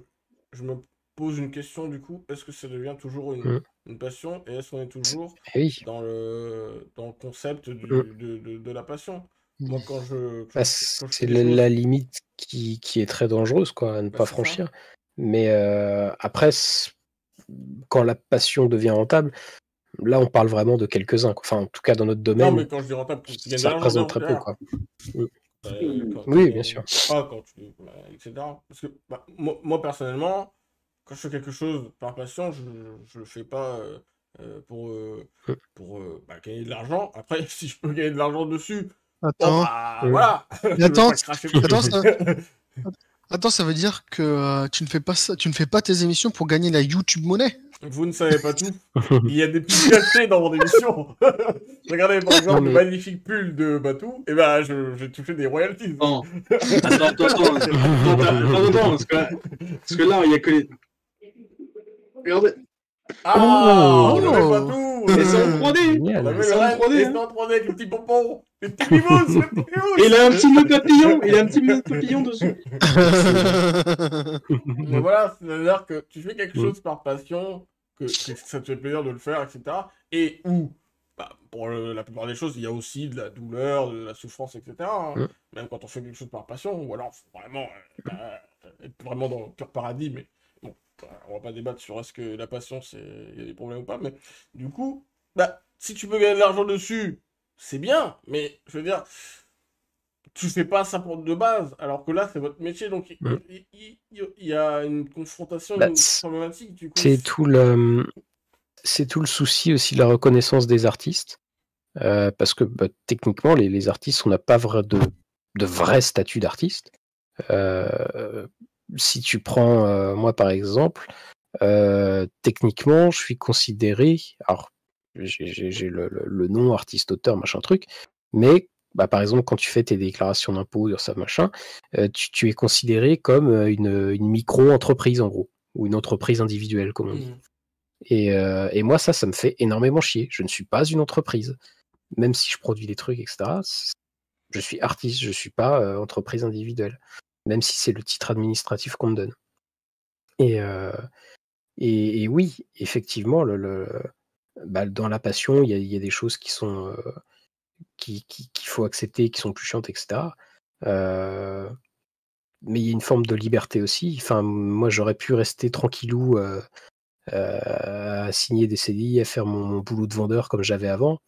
me pose une question du coup, est-ce que ça devient toujours Mmh. une passion et est-ce qu'on est toujours Eh oui. dans le concept Mmh. de la passion? Mm. Moi, Bah, quand je fais c'est des la choses, limite qui est très dangereuse, quoi, à ne bah, pas c'est ça. franchir. Mais après, quand la passion devient rentable, là, on parle vraiment de quelques-uns, quoi. Enfin, en tout cas, dans notre Non, mais domaine, quand je dis rentable, tu gagnes de ça l'argent représente très peu, derrière. quoi. Mmh. Quand tu Oui, bien gagnes sûr. pas, quand tu. Bah, etc. Parce que bah, moi, personnellement, quand je fais quelque chose par passion, je le fais pas Mmh. bah, gagner de l'argent. Après, si je peux gagner de l'argent dessus, bon Attends, bah Mmh. voilà, mais je vais attends, pas cracher dessus. attends, ça veut dire que tu ne fais pas ça, tu ne fais pas tes émissions pour gagner la YouTube monnaie? Vous ne savez pas tout. Il y a des pubs cachées dans mon émission. Regardez par Non, exemple le mais magnifique pull de Batou, et ben j'ai touché des royalties. Non. Attends, parce que là, il y a que les. Regardez. Ah, Oh. on avait pas tout. Et c'est en 3D. On Génial. avait C'est le en rêve, 3D, et hein. c'est en 3D avec le petit pompon, les petits mimous, les petits Et il mimous. a un petit nœud papillon. Il a un petit nœud papillon dessus. Mais voilà, c'est-à-dire que tu fais quelque Mm. chose par passion, que ça te fait plaisir de le faire, etc. Et où, bah, pour la plupart des choses, il y a aussi de la douleur, de la souffrance, etc. hein. Mm. Même quand on fait quelque chose par passion, ou alors faut vraiment être vraiment dans le pur paradis, mais bon, on va pas débattre sur est-ce que la passion, il y a des problèmes ou pas, mais du coup, bah, si tu peux gagner de l'argent dessus, c'est bien, mais je veux dire, tu fais pas ça pour de base, alors que là, c'est votre métier, donc Mm. il y a une confrontation, Bah, une problématique, du coup. c'est tout le souci aussi de la reconnaissance des artistes. Parce que bah, techniquement, les artistes, on n'a pas de vrai statut d'artiste. Si tu prends moi par exemple, techniquement, je suis considéré, alors j'ai le nom artiste-auteur, machin truc, mais bah, par exemple, quand tu fais tes déclarations d'impôts, ça machin, tu es considéré comme une micro-entreprise en gros, ou une entreprise individuelle, comme on dit. Mhm. Et moi, ça me fait énormément chier. Je ne suis pas une entreprise. Même si je produis des trucs, etc., je suis artiste, je ne suis pas entreprise individuelle. Même si c'est le titre administratif qu'on me donne. Et oui, effectivement, bah, dans la passion, il y a des choses qui sont qu'il faut accepter, qui sont plus chiantes, etc. Mais il y a une forme de liberté aussi. Enfin, moi, j'aurais pu rester tranquillou à signer des CDI, à faire mon boulot de vendeur comme j'avais avant,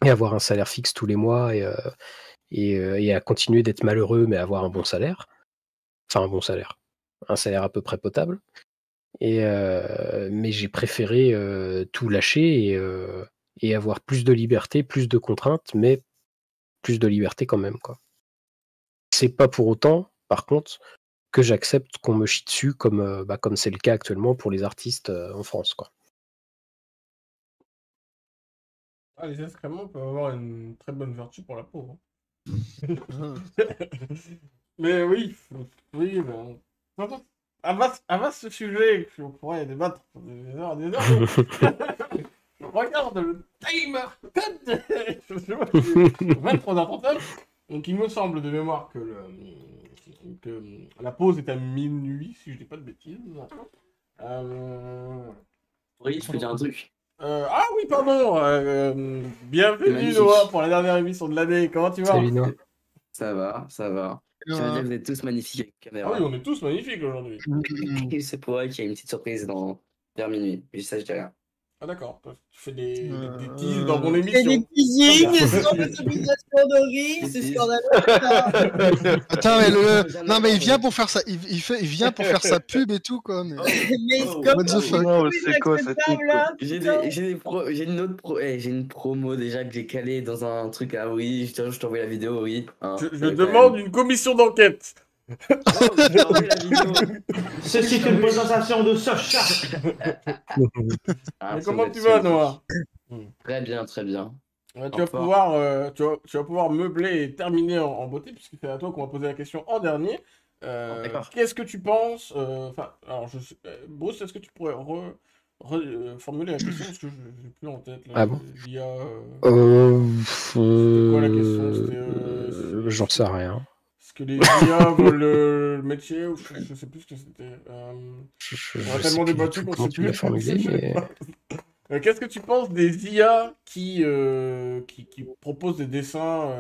et avoir un salaire fixe tous les mois et à continuer d'être malheureux, mais avoir un bon salaire. Enfin, un bon salaire. Un salaire à peu près potable. Mais j'ai préféré tout lâcher et avoir plus de liberté, plus de contraintes, mais plus de liberté quand même, quoi. C'est pas pour autant, par contre, que j'accepte qu'on me chie dessus comme c'est le cas actuellement pour les artistes en France, quoi. Ah, les excréments peuvent avoir une très bonne vertu pour la peau. hein. Mais oui, oui, ben... À vaste sujet, on pourrait débattre des heures, des heures. Je regarde le timer code. Je vois que c'est 23h39. Donc il me semble de mémoire que la pause est à minuit, si je dis pas de bêtises. Oui, je peux dire un truc. Ah oui, pardon. Bienvenue Magnifique. Noah pour la dernière émission de l'année. Comment tu vas? Salut, Noah. Ça va, ça va. Je veux dire que vous êtes tous magnifiques avec la Ah caméra. oui, on est tous magnifiques aujourd'hui. Et c'est pour elle qu'il y a une petite surprise vers minuit. Mais ça, je dis rien. Ah d'accord, tu fais des teases dans mon Il y a des émission. teasings sans autorisation de rire, c'est scandaleux. ça. Attends, mais non, mais il vient pour faire ça. Il vient pour faire sa pub et tout, quoi. Mais... Mais Oh, comme what the fuck? Non, c'est quoi cette inacceptable, là, J'ai putain. une promo déjà que j'ai calée dans un truc. Ah oui, je t'envoie la vidéo, oui. Hein, Je quand demande même. une commission d'enquête. Non, je t'ai envoyé la vidéo. Ceci est une présentation de Socha. Ah, Mais ça comment va tu être vas, ça. Noah? Très bien, très bien. Ouais, tu vas Enfin. pouvoir, tu vas pouvoir meubler et terminer en beauté, puisque c'est à toi qu'on va poser la question en dernier. D'accord. Qu'est-ce que tu penses alors, Bruce, est-ce que tu pourrais formuler la question parce que je n'ai plus en tête là, Ah bon? l'IA. C'était quoi la question? C'était, j'en sais rien. est-ce que les IA volent le métier ou je sais plus ce que c'était. Je On a sais tellement plus du débattu tout qu'on comment sait tu plus. l'as formulé, Je sais mais pas. Qu'est-ce que tu penses des IA qui proposent des dessins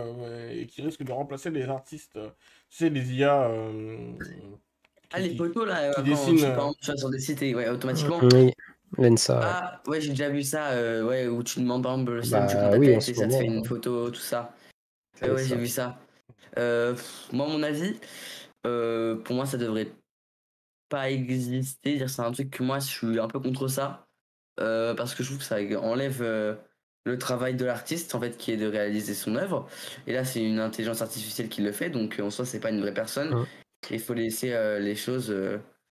et qui risquent de remplacer les artistes? Tu sais, les IA Ah, les photos là, qui quand dessinent, tu par exemple, tu vas sur des sites et ouais, automatiquement. oui, l'ENSA, ouais. Ah, ouais, j'ai déjà vu ça, ouais, où tu demandes par exemple le système, tu Bah prends ta oui, en tête ce et ça te fait moment, une photo, tout ça. c'est Ouais, j'ai ça. vu ça. Moi, mon avis, pour moi, ça devrait pas exister. Dire, c'est un truc que moi, je suis un peu contre ça. Parce que je trouve que ça enlève le travail de l'artiste, en fait, qui est de réaliser son œuvre. Et là, c'est une intelligence artificielle qui le fait, donc en soi, c'est pas une vraie personne. Hein. Il faut laisser les choses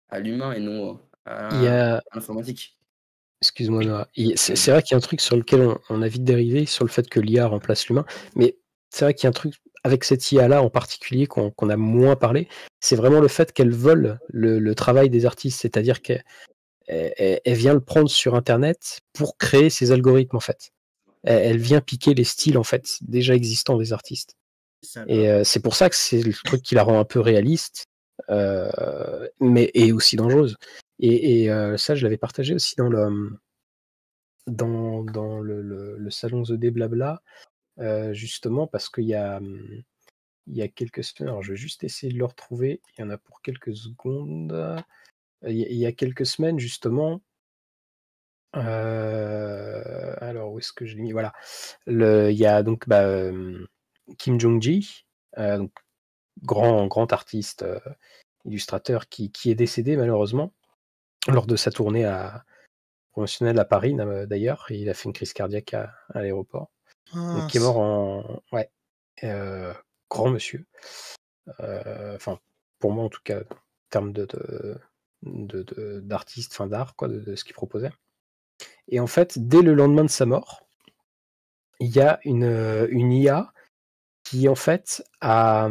à l'humain et non Il y a, à l'informatique. excuse-moi Noah, c'est vrai qu'il y a un truc sur lequel on a vite dérivé, sur le fait que l'IA remplace l'humain, mais c'est vrai qu'il y a un truc avec cette IA-là en particulier qu'on a moins parlé, c'est vraiment le fait qu'elle vole le travail des artistes, c'est-à-dire qu'elle elle vient le prendre sur Internet pour créer ses algorithmes, en fait. Elle vient piquer les styles, en fait, déjà existants des artistes. Et c'est pour ça que c'est le truc qui la rend un peu réaliste, et aussi dangereuse. Et ça, je l'avais partagé aussi dans le salon The Day Blabla, justement, parce qu'il y a quelques semaines, alors je vais juste essayer de le retrouver, il y en a pour quelques secondes. Il y a quelques semaines, justement, alors où est-ce que je l'ai mis? Voilà. Il y a donc Kim Jong-ji, donc grand artiste, illustrateur qui est décédé malheureusement lors de sa tournée promotionnelle à Paris, d'ailleurs. Il a fait une crise cardiaque à l'aéroport. Donc qui est mort grand monsieur. Enfin, pour moi en tout cas, en termes d'artiste, enfin d'art, quoi, de ce qu'il proposait. Et en fait, dès le lendemain de sa mort, il y a une IA qui en fait a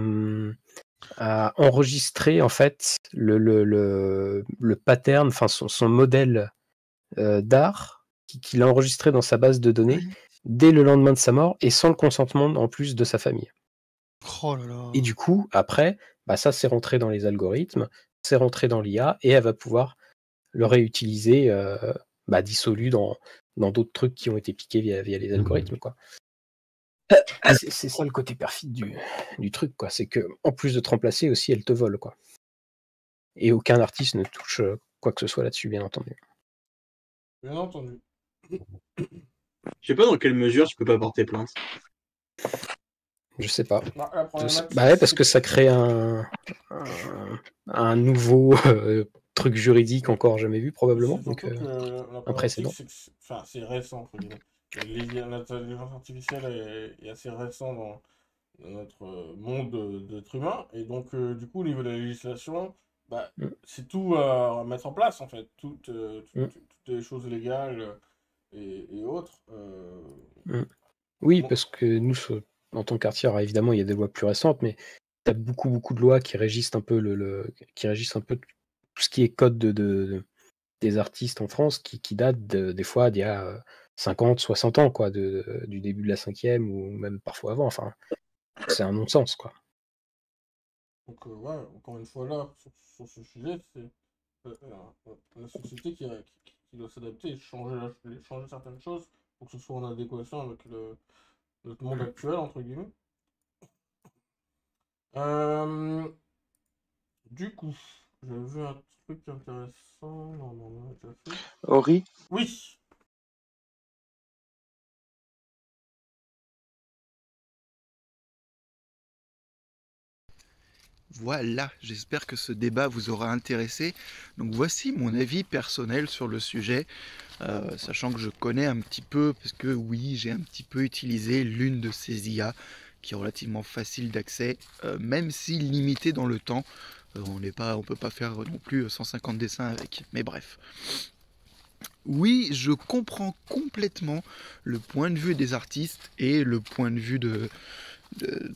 enregistré en fait le pattern, enfin son modèle d'art, qu'il a enregistré dans sa base de données dès le lendemain de sa mort et sans le consentement en plus de sa famille. Oh là là. Et du coup, après, ça c'est rentré dans les algorithmes, c'est rentré dans l'IA et elle va pouvoir le réutiliser dissolu dans d'autres trucs qui ont été piqués via les algorithmes, quoi. C'est ça le côté perfide du truc, quoi. C'est que en plus de te remplacer aussi, elle te vole, quoi. Et aucun artiste ne touche quoi que ce soit là-dessus, bien entendu. Bien entendu. Je sais pas dans quelle mesure tu peux pas porter plainte. Je sais pas. La problématique, Ouais, parce que ça crée un nouveau truc juridique encore jamais vu, probablement. Donc, un précédent. C'est récent, entre guillemets. L'intelligence artificielle est assez récente dans notre monde d'être humain. Et donc, du coup, au niveau de la législation, c'est tout à mettre en place, en fait. Toutes les choses légales et autres. Oui, parce que nous, en tant qu'artier, évidemment, il y a des lois plus récentes, mais tu as beaucoup de lois qui régissent un peu qui régissent un peu tout ce qui est code des artistes en France, qui datent des fois d'il y a 50, 60 ans, quoi, du début de la 5e ou même parfois avant. Enfin, c'est un non-sens, quoi. Donc, encore une fois, là, sur ce sujet, c'est la société qui doit s'adapter et changer certaines choses pour que ce soit en adéquation avec notre monde actuel, entre guillemets. Du coup, j'avais vu un truc intéressant. Non, on a déjà fait. Ori? Oui. Voilà, j'espère que ce débat vous aura intéressé. Donc voici mon avis personnel sur le sujet, sachant que je connais un petit peu, parce que oui, j'ai un petit peu utilisé l'une de ces IA, qui est relativement facile d'accès, même si limitée dans le temps. On peut pas faire non plus 150 dessins avec, mais bref. Oui, je comprends complètement le point de vue des artistes et le point de vue de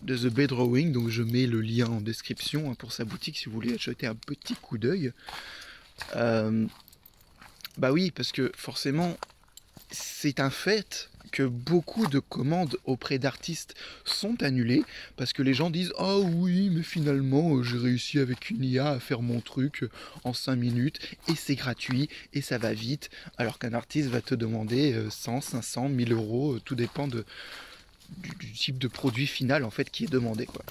The Bay Drawing, donc je mets le lien en description pour sa boutique si vous voulez jeter un petit coup d'œil. Oui, parce que forcément, c'est un fait que beaucoup de commandes auprès d'artistes sont annulées parce que les gens disent « Ah oui, mais finalement, j'ai réussi avec une IA à faire mon truc en 5 minutes et c'est gratuit et ça va vite », alors qu'un artiste va te demander 100, 500, 1000 euros, tout dépend du type de produit final en fait qui est demandé, quoi.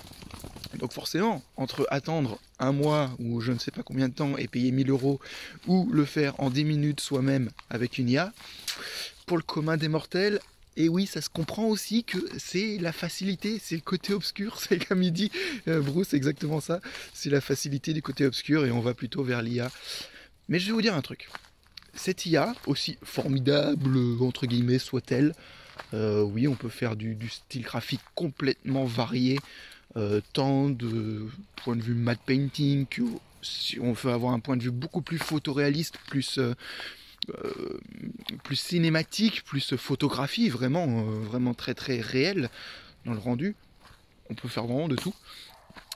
Donc forcément, entre attendre un mois ou je ne sais pas combien de temps et payer 1000 euros ou le faire en 10 minutes soi-même avec une IA, pour le commun des mortels, et oui, ça se comprend aussi que c'est la facilité, c'est le côté obscur, c'est comme il dit Bruce, c'est exactement ça, c'est la facilité du côté obscur et on va plutôt vers l'IA. Mais je vais vous dire un truc, cette IA, aussi formidable entre guillemets soit-elle, oui, on peut faire du style graphique complètement varié, tant de point de vue matte painting que si on veut avoir un point de vue beaucoup plus photoréaliste, plus cinématique, plus photographie, vraiment très très réel dans le rendu. On peut faire vraiment de tout.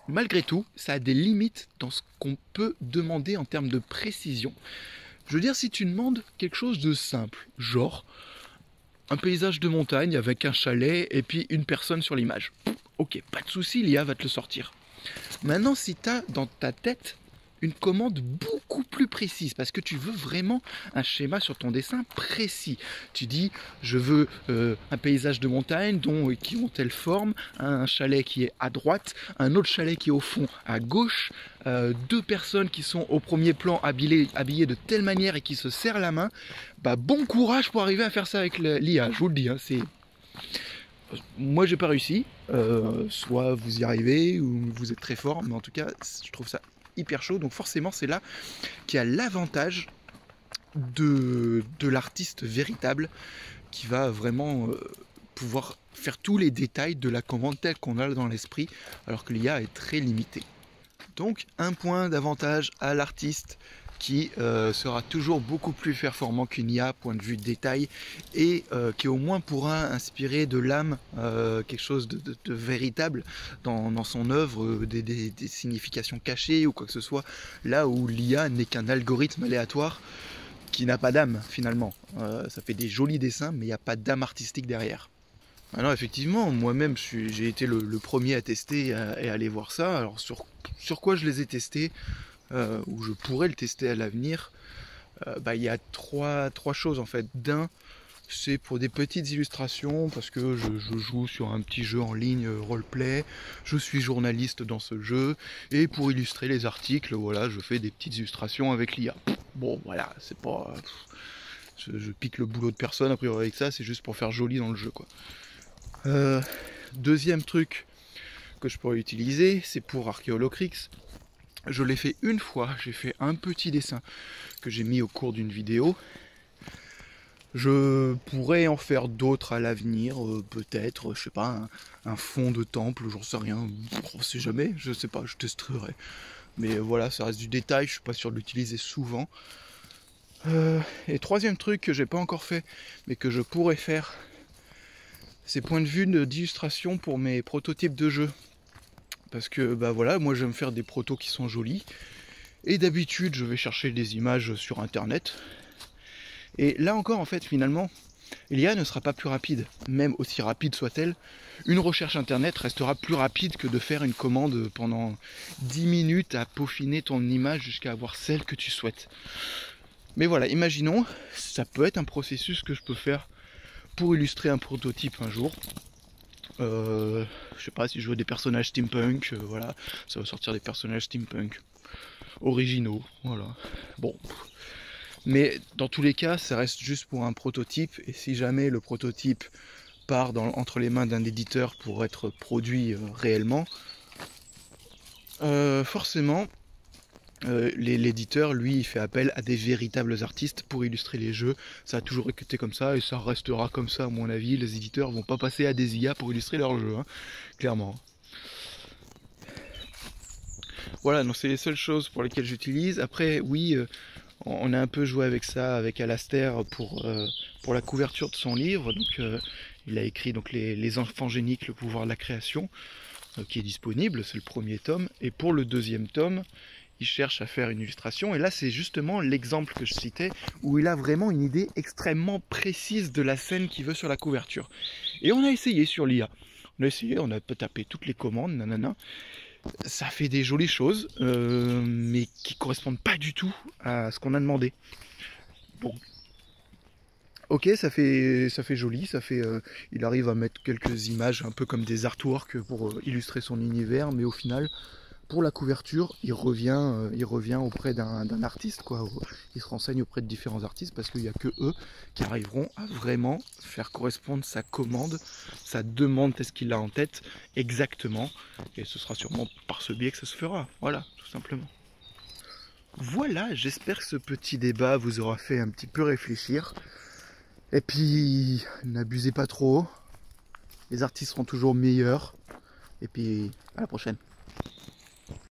Malgré tout, ça a des limites dans ce qu'on peut demander en termes de précision. Je veux dire, si tu demandes quelque chose de simple, genre un paysage de montagne avec un chalet et puis une personne sur l'image. Ok, pas de souci, l'IA va te le sortir. Maintenant, si tu as dans ta tête une commande beaucoup plus précise, parce que tu veux vraiment un schéma sur ton dessin précis. Tu dis, je veux un paysage de montagne qui ont telle forme, un chalet qui est à droite, un autre chalet qui est au fond à gauche, deux personnes qui sont au premier plan habillées de telle manière et qui se serrent la main. Bah, bon courage pour arriver à faire ça avec l'IA, je vous le dis. Hein, moi, j'ai pas réussi. Soit vous y arrivez ou vous êtes très fort, mais en tout cas, je trouve ça hyper chaud. Donc forcément, c'est là qu'il y a l'avantage de l'artiste véritable qui va vraiment pouvoir faire tous les détails de la commande telle qu'on a dans l'esprit, alors que l'IA est très limitée. Donc un point d'avantage à l'artiste qui sera toujours beaucoup plus performant qu'une IA, point de vue détail, et qui au moins pourra inspirer de l'âme, quelque chose de véritable dans son œuvre, des significations cachées ou quoi que ce soit, là où l'IA n'est qu'un algorithme aléatoire qui n'a pas d'âme finalement. Ça fait des jolis dessins, mais il n'y a pas d'âme artistique derrière. Alors effectivement, moi-même j'ai été le premier à tester et à aller voir ça. Alors sur quoi je les ai testés, où je pourrais le tester à l'avenir, il y a trois choses en fait. D'un, c'est pour des petites illustrations, parce que je joue sur un petit jeu en ligne roleplay, je suis journaliste dans ce jeu, et pour illustrer les articles, voilà, je fais des petites illustrations avec l'IA. Bon voilà, c'est pas... Je pique le boulot de personne, a priori avec ça, c'est juste pour faire joli dans le jeu, quoi. Deuxième truc que je pourrais utiliser, c'est pour Archaeolocrix. Je l'ai fait une fois, j'ai fait un petit dessin que j'ai mis au cours d'une vidéo. Je pourrais en faire d'autres à l'avenir, peut-être, je sais pas, un fond de temple, j'en sais rien, on sait jamais, je sais pas, je testerai. Mais voilà, ça reste du détail, je suis pas sûr de l'utiliser souvent. Et troisième truc que j'ai pas encore fait, mais que je pourrais faire, c'est point de vue d'illustration pour mes prototypes de jeux. Parce que bah voilà, moi j'aime faire des protos qui sont jolis. Et d'habitude je vais chercher des images sur internet. Et là encore en fait finalement, l'IA ne sera pas plus rapide. Même aussi rapide soit-elle, une recherche internet restera plus rapide que de faire une commande pendant 10 minutes à peaufiner ton image jusqu'à avoir celle que tu souhaites. Mais voilà, imaginons, ça peut être un processus que je peux faire pour illustrer un prototype un jour. Je sais pas, si je veux des personnages steampunk, voilà, ça va sortir des personnages steampunk originaux, voilà. Bon, mais dans tous les cas, ça reste juste pour un prototype, et si jamais le prototype part entre les mains d'un éditeur pour être produit réellement, forcément, l'éditeur, lui, il fait appel à des véritables artistes pour illustrer les jeux. Ça a toujours été comme ça et ça restera comme ça à mon avis. Les éditeurs vont pas passer à des IA pour illustrer leurs jeux, hein, clairement. Voilà, donc c'est les seules choses pour lesquelles j'utilise. Après, oui, on a un peu joué avec ça, avec Alastair pour la couverture de son livre. Donc, il a écrit donc, les enfants géniques, le pouvoir de la création, qui est disponible, c'est le premier tome. Et pour le deuxième tome, il cherche à faire une illustration, et là c'est justement l'exemple que je citais, où il a vraiment une idée extrêmement précise de la scène qu'il veut sur la couverture. Et on a essayé sur l'IA, on a tapé toutes les commandes, nanana, ça fait des jolies choses, mais qui correspondent pas du tout à ce qu'on a demandé. Bon. Ok, ça fait joli, il arrive à mettre quelques images un peu comme des artworks pour illustrer son univers, mais au final, pour la couverture, il revient auprès d'un artiste, quoi. Il se renseigne auprès de différents artistes parce qu'il n'y a que eux qui arriveront à vraiment faire correspondre sa commande, sa demande, qu'est-ce qu'il a en tête exactement. Et ce sera sûrement par ce biais que ça se fera. Voilà, tout simplement. Voilà, j'espère que ce petit débat vous aura fait un petit peu réfléchir. Et puis, n'abusez pas trop. Les artistes seront toujours meilleurs. Et puis, à la prochaine.